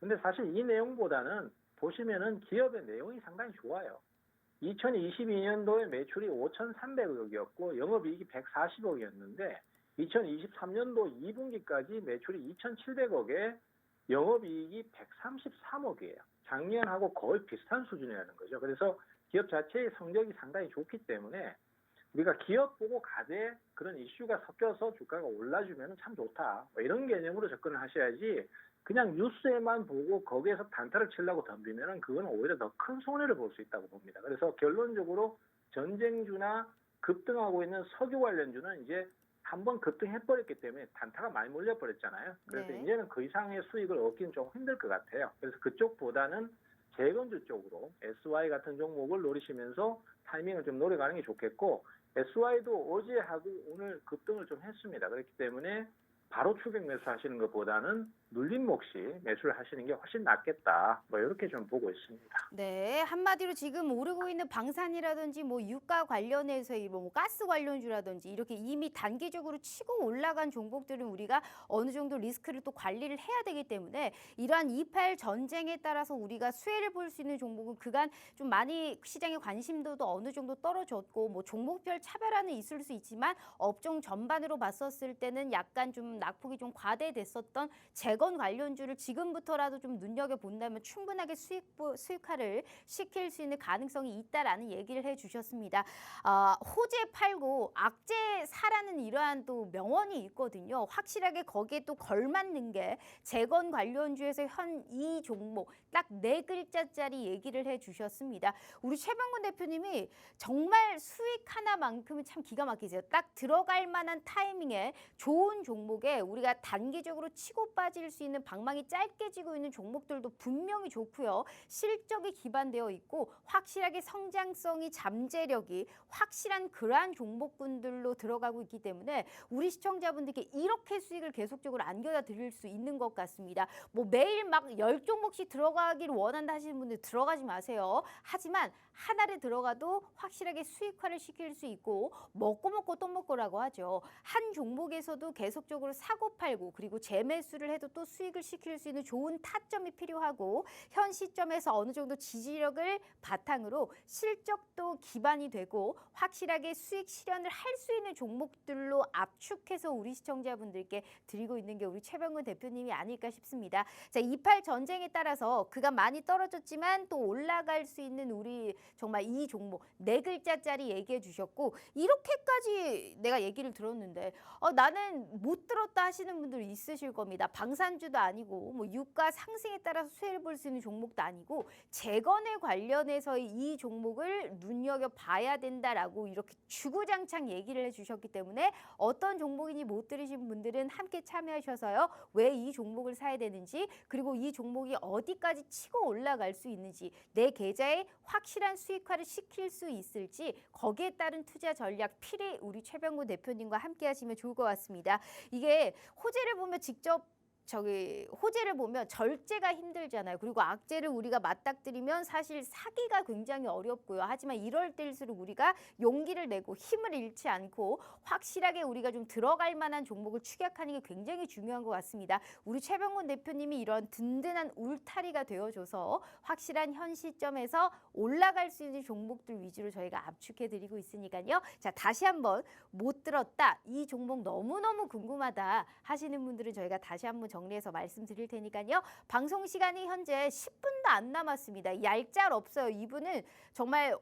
근데 사실 이 내용보다는 보시면은 기업의 내용이 상당히 좋아요. 2022년도에 매출이 5,300억이었고 영업이익이 140억이었는데 2023년도 2분기까지 매출이 2,700억에 영업이익이 133억이에요. 작년하고 거의 비슷한 수준이라는 거죠. 그래서 기업 자체의 성적이 상당히 좋기 때문에 우리가 기업 보고 가되 그런 이슈가 섞여서 주가가 올라주면 참 좋다. 이런 개념으로 접근을 하셔야지 그냥 뉴스에만 보고 거기에서 단타를 치려고 덤비면 그건 오히려 더 큰 손해를 볼 수 있다고 봅니다. 그래서 결론적으로 전쟁주나 급등하고 있는 석유 관련주는 이제 한번 급등해버렸기 때문에 단타가 많이 몰려버렸잖아요. 그래서 네. 이제는 그 이상의 수익을 얻기는 좀 힘들 것 같아요. 그래서 그쪽보다는 재건주 쪽으로 SY 같은 종목을 노리시면서 타이밍을 좀 노려가는 게 좋겠고 SY도 어제하고 오늘 급등을 좀 했습니다. 그렇기 때문에 바로 추격 매수하시는 것보다는 눌린 몫이 매수를 하시는 게 훨씬 낫겠다. 뭐 이렇게 좀 보고 있습니다. 네, 한마디로 지금 오르고 있는 방산이라든지 뭐 유가 관련해서 뭐 가스 관련주라든지 이렇게 이미 단기적으로 치고 올라간 종목들은 우리가 어느 정도 리스크를 또 관리를 해야 되기 때문에 이러한 2.8 전쟁에 따라서 우리가 수혜를 볼 수 있는 종목은 그간 좀 많이 시장의 관심도도 어느 정도 떨어졌고 뭐 종목별 차별화는 있을 수 있지만 업종 전반으로 봤었을 때는 약간 좀 낙폭이 좀 과대됐었던 재건 관련주를 지금부터라도 좀 눈여겨본다면 충분하게 수익화를 시킬 수 있는 가능성이 있다라는 얘기를 해주셨습니다. 호재 팔고 악재 사라는 이러한 또 명언이 있거든요. 확실하게 거기에 또 걸맞는 게 재건 관련주에서 현 이 종목 딱 4글자짜리 얘기를 해주셨습니다. 우리 최병근 대표님이 정말 수익 하나만큼은 참 기가 막히세요. 딱 들어갈 만한 타이밍에 좋은 종목에 우리가 단기적으로 치고 빠질 수 있는 방망이 짧게 지고 있는 종목들도 분명히 좋고요. 실적이 기반되어 있고 확실하게 성장성이 잠재력이 확실한 그러한 종목군들로 들어가고 있기 때문에 우리 시청자분들께 이렇게 수익을 계속적으로 안겨다 드릴 수 있는 것 같습니다. 뭐 매일 막 10종목씩 들어가기를 원한다 하시는 분들 들어가지 마세요. 하지만 하나를 들어가도 확실하게 수익화를 시킬 수 있고 먹고 또 먹고라고 하죠. 한 종목에서도 계속적으로 사고 팔고 그리고 재매수를 해도 또 수익을 시킬 수 있는 좋은 타점이 필요하고 현 시점에서 어느 정도 지지력을 바탕으로 실적도 기반이 되고 확실하게 수익 실현을 할 수 있는 종목들로 압축해서 우리 시청자분들께 드리고 있는 게 우리 최병근 대표님이 아닐까 싶습니다. 자, 2.8 전쟁에 따라서 그가 많이 떨어졌지만 또 올라갈 수 있는 우리 정말 이 종목 4글자짜리 얘기해 주셨고 이렇게까지 내가 얘기를 들었는데 나는 못 들었다 하시는 분들 있으실 겁니다. 방산주도 아니고 뭐 유가 상승에 따라서 수혜를 볼 수 있는 종목도 아니고 재건에 관련해서 이 종목을 눈여겨봐야 된다라고 이렇게 주구장창 얘기를 해주셨기 때문에 어떤 종목인지 못 들으신 분들은 함께 참여하셔서요. 왜 이 종목을 사야 되는지 그리고 이 종목이 어디까지 치고 올라갈 수 있는지 내 계좌에 확실한 수익화를 시킬 수 있을지 거기에 따른 투자 전략 필히 우리 최병구 대표님과 함께 하시면 좋을 것 같습니다. 이게 호재를 보면 직접 호재를 보면 절제가 힘들잖아요. 그리고 악재를 우리가 맞닥뜨리면 사실 사기가 굉장히 어렵고요. 하지만 이럴 때일수록 우리가 용기를 내고 힘을 잃지 않고 확실하게 우리가 좀 들어갈 만한 종목을 추격하는 게 굉장히 중요한 것 같습니다. 우리 최병곤 대표님이 이런 든든한 울타리가 되어줘서 확실한 현 시점에서 올라갈 수 있는 종목들 위주로 저희가 압축해드리고 있으니까요. 자, 다시 한번 못 들었다. 이 종목 너무너무 궁금하다 하시는 분들은 저희가 다시 한번 정리해서 말씀드릴 테니까요. 방송 시간이 현재 10분도 안 남았습니다. 얄짤 없어요. 이분은 정말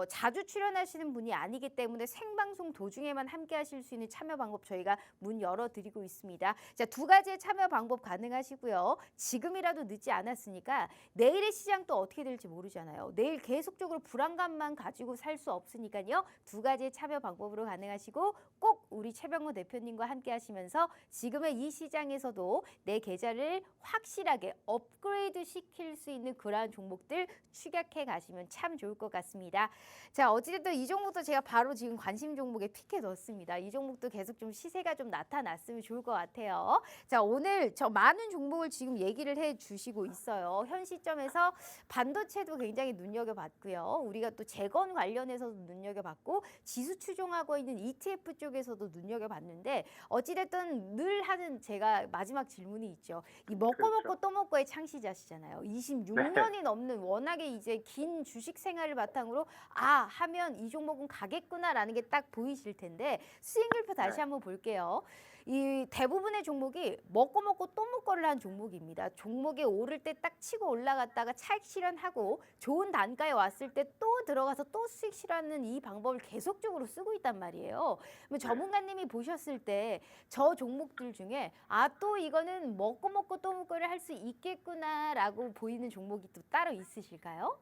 자주 출연하시는 분이 아니기 때문에 생방송 도중에만 함께 하실 수 있는 참여 방법 저희가 문 열어드리고 있습니다. 자, 2가지의 참여 방법 가능하시고요. 지금이라도 늦지 않았으니까 내일의 시장 또 어떻게 될지 모르잖아요. 내일 계속적으로 불안감만 가지고 살 수 없으니까요. 2가지의 참여 방법으로 가능하시고 꼭 우리 최병호 대표님과 함께 하시면서 지금의 이 시장에서도 내 계좌를 확실하게 업그레이드 시킬 수 있는 그러한 종목들 추격해 가시면 참 좋을 것 같습니다. 자, 어찌됐든 이 종목도 제가 바로 지금 관심 종목에 픽해 뒀습니다. 이 종목도 계속 좀 시세가 좀 나타났으면 좋을 것 같아요. 자, 오늘 저 많은 종목을 지금 얘기를 해 주시고 있어요. 현 시점에서 반도체도 굉장히 눈여겨봤고요. 우리가 또 재건 관련해서도 눈여겨봤고 지수 추종하고 있는 ETF 쪽에서도 눈여겨봤는데 어찌됐든 늘 하는 제가 마지막 질문이 있죠. 이 먹고 또 먹고의 창시자시잖아요. 26년이 넘는 워낙에 이제 긴 주식 생활을 바탕으로 하면 이 종목은 가겠구나라는 게 딱 보이실 텐데 수익률표 다시 한번 볼게요. 이 대부분의 종목이 먹고 또 먹고를 한 종목입니다. 종목에 오를 때 딱 치고 올라갔다가 차익 실현하고 좋은 단가에 왔을 때 또 들어가서 또 수익 실현하는 이 방법을 계속적으로 쓰고 있단 말이에요. 전문가님이 보셨을 때 저 종목들 중에 또 이거는 먹고 또 먹고를 할 수 있겠구나라고 보이는 종목이 또 따로 있으실까요?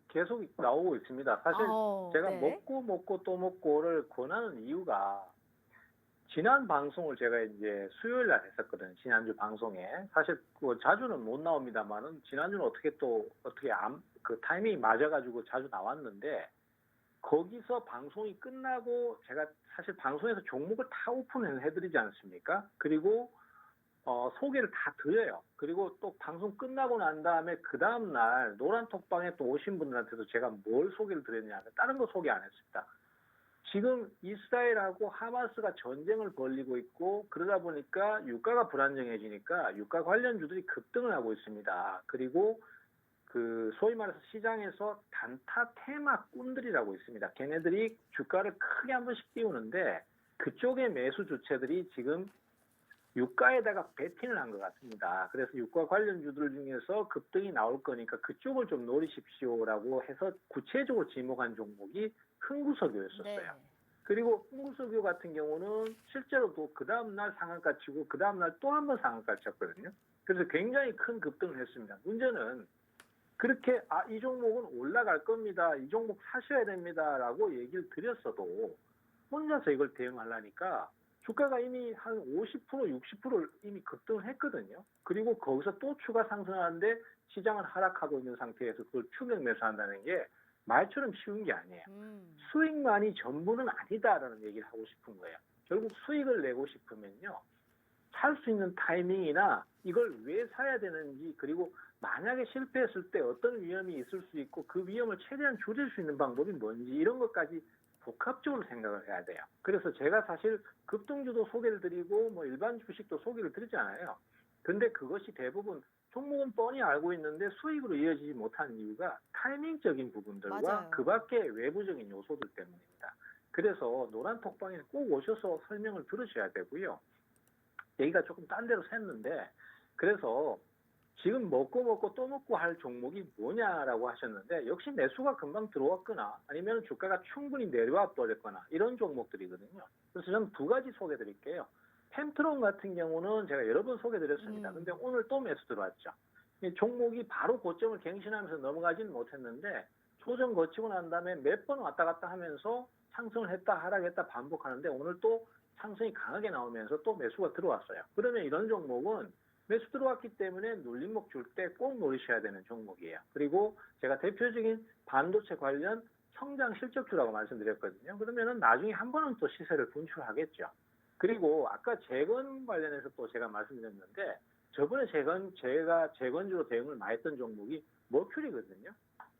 계속 나오고 있습니다. 사실 제가 네. 먹고 또 먹고를 권하는 이유가 지난 방송을 제가 이제 수요일 날 했었거든요. 지난주 방송에. 사실 자주는 못 나옵니다만은 지난주는 어떻게 그 타이밍이 맞아가지고 자주 나왔는데 거기서 방송이 끝나고 제가 사실 방송에서 종목을 다 오픈을 해드리지 않습니까? 그리고 소개를 다 드려요. 그리고 또 방송 끝나고 난 다음에 그 다음날 노란톡방에 또 오신 분들한테도 제가 뭘 소개를 드렸냐면 다른 거 소개 안 했습니다. 지금 이스라엘하고 하마스가 전쟁을 벌이고 있고 그러다 보니까 유가가 불안정해지니까 유가 관련주들이 급등을 하고 있습니다. 그리고 그 소위 말해서 시장에서 단타 테마꾼들이라고 있습니다. 걔네들이 주가를 크게 한 번씩 띄우는데 그쪽의 매수 주체들이 지금 유가에다가 베팅을 한 것 같습니다. 그래서 유가 관련주들 중에서 급등이 나올 거니까 그쪽을 좀 노리십시오라고 해서 구체적으로 지목한 종목이 흥구석유였었어요. 네. 그리고 흥구석유 같은 경우는 실제로도 그 다음날 상한가 치고 그 다음날 또 한 번 상한가 쳤거든요. 그래서 굉장히 큰 급등을 했습니다. 문제는 그렇게 이 종목은 올라갈 겁니다. 이 종목 사셔야 됩니다라고 얘기를 드렸어도 혼자서 이걸 대응하려니까 주가가 이미 한 50%, 60%를 이미 급등을 했거든요. 그리고 거기서 또 추가 상승하는데 시장은 하락하고 있는 상태에서 그걸 추격 매수한다는 게 말처럼 쉬운 게 아니에요. 수익만이 전부는 아니다라는 얘기를 하고 싶은 거예요. 결국 수익을 내고 싶으면요. 살 수 있는 타이밍이나 이걸 왜 사야 되는지 그리고 만약에 실패했을 때 어떤 위험이 있을 수 있고 그 위험을 최대한 줄일 수 있는 방법이 뭔지 이런 것까지 복합적으로 생각을 해야 돼요. 그래서 제가 사실 급등주도 소개를 드리고 뭐 일반 주식도 소개를 드리지 않아요. 근데 그것이 대부분 종목은 뻔히 알고 있는데 수익으로 이어지지 못하는 이유가 타이밍적인 부분들과 맞아요. 그 밖의 외부적인 요소들 때문입니다. 그래서 노란톡방에 꼭 오셔서 설명을 들으셔야 되고요. 얘기가 조금 딴 데로 샜는데 그래서 지금 먹고 또 먹고 할 종목이 뭐냐라고 하셨는데 역시 매수가 금방 들어왔거나 아니면 주가가 충분히 내려와 버렸거나 이런 종목들이거든요. 그래서 저는 두 가지 소개 드릴게요. 펜트론 같은 경우는 제가 여러 번 소개 드렸습니다. 근데 오늘 또 매수 들어왔죠. 이 종목이 바로 고점을 갱신하면서 넘어가지는 못했는데 조정 거치고 난 다음에 몇 번 왔다 갔다 하면서 상승을 했다 하락했다 반복하는데 오늘 또 상승이 강하게 나오면서 또 매수가 들어왔어요. 그러면 이런 종목은 매수 들어왔기 때문에 눌림목 줄 때 꼭 노리셔야 되는 종목이에요. 그리고 제가 대표적인 반도체 관련 성장 실적주라고 말씀드렸거든요. 그러면은 나중에 한 번은 또 시세를 분출하겠죠. 그리고 아까 재건 관련해서 또 제가 말씀드렸는데 저번에 제가 재건주로 대응을 많이 했던 종목이 머큐리거든요.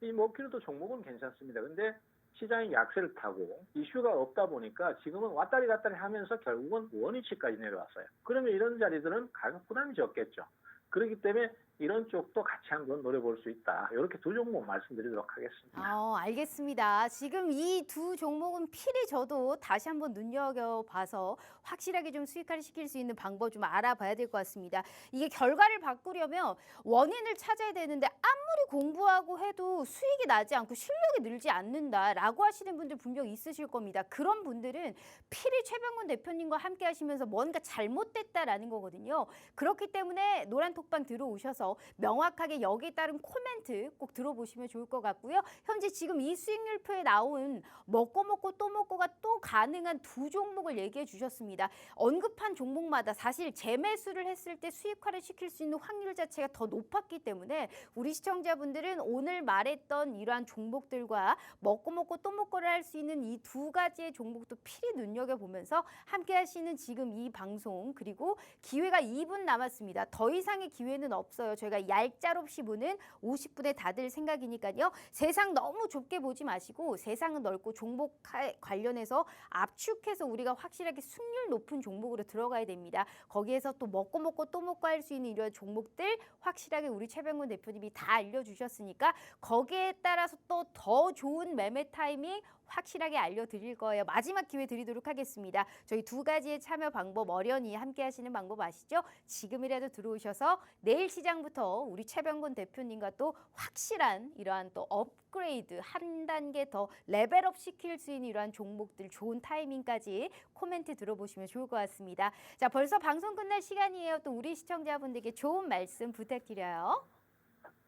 이 머큐리도 종목은 괜찮습니다. 근데 시장이 약세를 타고 이슈가 없다 보니까 지금은 왔다리 갔다리 하면서 결국은 원위치까지 내려왔어요. 그러면 이런 자리들은 가격 부담이 적겠죠. 그렇기 때문에 이런 쪽도 같이 한번 노려볼 수 있다. 이렇게 두 종목 말씀드리도록 하겠습니다. 알겠습니다. 지금 이 두 종목은 필히 저도 다시 한번 눈여겨봐서 확실하게 좀 수익화를 시킬 수 있는 방법 좀 알아봐야 될 것 같습니다. 이게 결과를 바꾸려면 원인을 찾아야 되는데 아무리 공부하고 해도 수익이 나지 않고 실력이 늘지 않는다라고 하시는 분들 분명 있으실 겁니다. 그런 분들은 필히 최병훈 대표님과 함께 하시면서 뭔가 잘못됐다라는 거거든요. 그렇기 때문에 노란톡방 들어오셔서 명확하게 여기에 따른 코멘트 꼭 들어보시면 좋을 것 같고요. 현재 지금 이 수익률표에 나온 먹고 또 먹고가 또 가능한 두 종목을 얘기해 주셨습니다. 언급한 종목마다 사실 재매수를 했을 때 수익화를 시킬 수 있는 확률 자체가 더 높았기 때문에 우리 시청자분들은 오늘 말했던 이러한 종목들과 먹고 또 먹고를 할 수 있는 이 두 가지의 종목도 필히 눈여겨보면서 함께 하시는 지금 이 방송 그리고 기회가 2분 남았습니다. 더 이상의 기회는 없어요. 저희가 얄짤없이 보는 50분에 다들 생각이니까요. 세상 너무 좁게 보지 마시고 세상은 넓고 종목 관련해서 압축해서 우리가 확실하게 승률 높은 종목으로 들어가야 됩니다. 거기에서 또 먹고 또 먹고 할 수 있는 이런 종목들 확실하게 우리 최병훈 대표님이 다 알려주셨으니까 거기에 따라서 또 더 좋은 매매 타이밍 확실하게 알려드릴 거예요. 마지막 기회 드리도록 하겠습니다. 저희 두 가지의 참여 방법 어련히 함께 하시는 방법 아시죠? 지금이라도 들어오셔서 내일 시장부터 우리 최병곤 대표님과 또 확실한 이러한 또 업그레이드 한 단계 더 레벨업 시킬 수 있는 이러한 종목들 좋은 타이밍까지 코멘트 들어보시면 좋을 것 같습니다. 자, 벌써 방송 끝날 시간이에요. 또 우리 시청자분들께 좋은 말씀 부탁드려요.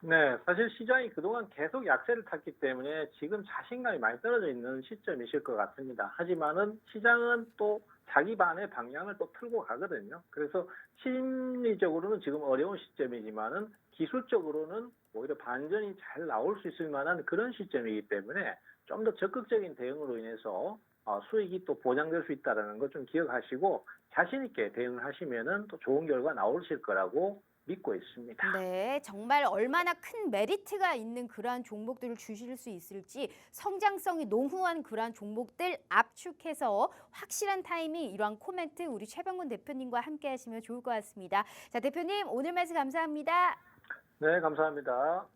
네, 사실 시장이 그동안 계속 약세를 탔기 때문에 지금 자신감이 많이 떨어져 있는 시점이실 것 같습니다. 하지만은 시장은 또 자기 반의 방향을 또 틀고 가거든요. 그래서 심리적으로는 지금 어려운 시점이지만은 기술적으로는 오히려 반전이 잘 나올 수 있을 만한 그런 시점이기 때문에 좀 더 적극적인 대응으로 인해서 수익이 또 보장될 수 있다는 거 좀 기억하시고 자신 있게 대응을 하시면은 또 좋은 결과 나오실 거라고 믿고 있습니다. 네, 정말 얼마나 큰 메리트가 있는 그러한 종목들을 주실 수 있을지 성장성이 농후한 그러한 종목들 압축해서 확실한 타이밍 이러한 코멘트 우리 최병근 대표님과 함께 하시면 좋을 것 같습니다. 자, 대표님 오늘 말씀 감사합니다. 네, 감사합니다.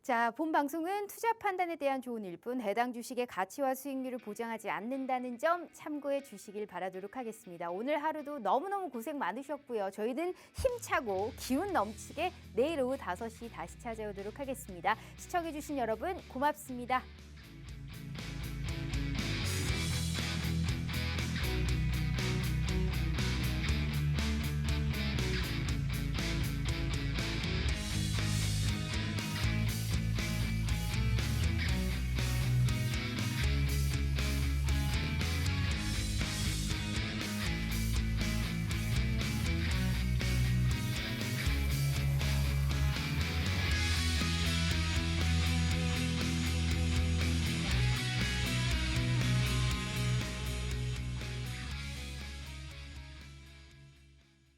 자, 본 방송은 투자 판단에 대한 조언일 뿐 해당 주식의 가치와 수익률을 보장하지 않는다는 점 참고해 주시길 바라도록 하겠습니다. 오늘 하루도 너무너무 고생 많으셨고요. 저희는 힘차고 기운 넘치게 내일 오후 5시 다시 찾아오도록 하겠습니다. 시청해 주신 여러분 고맙습니다.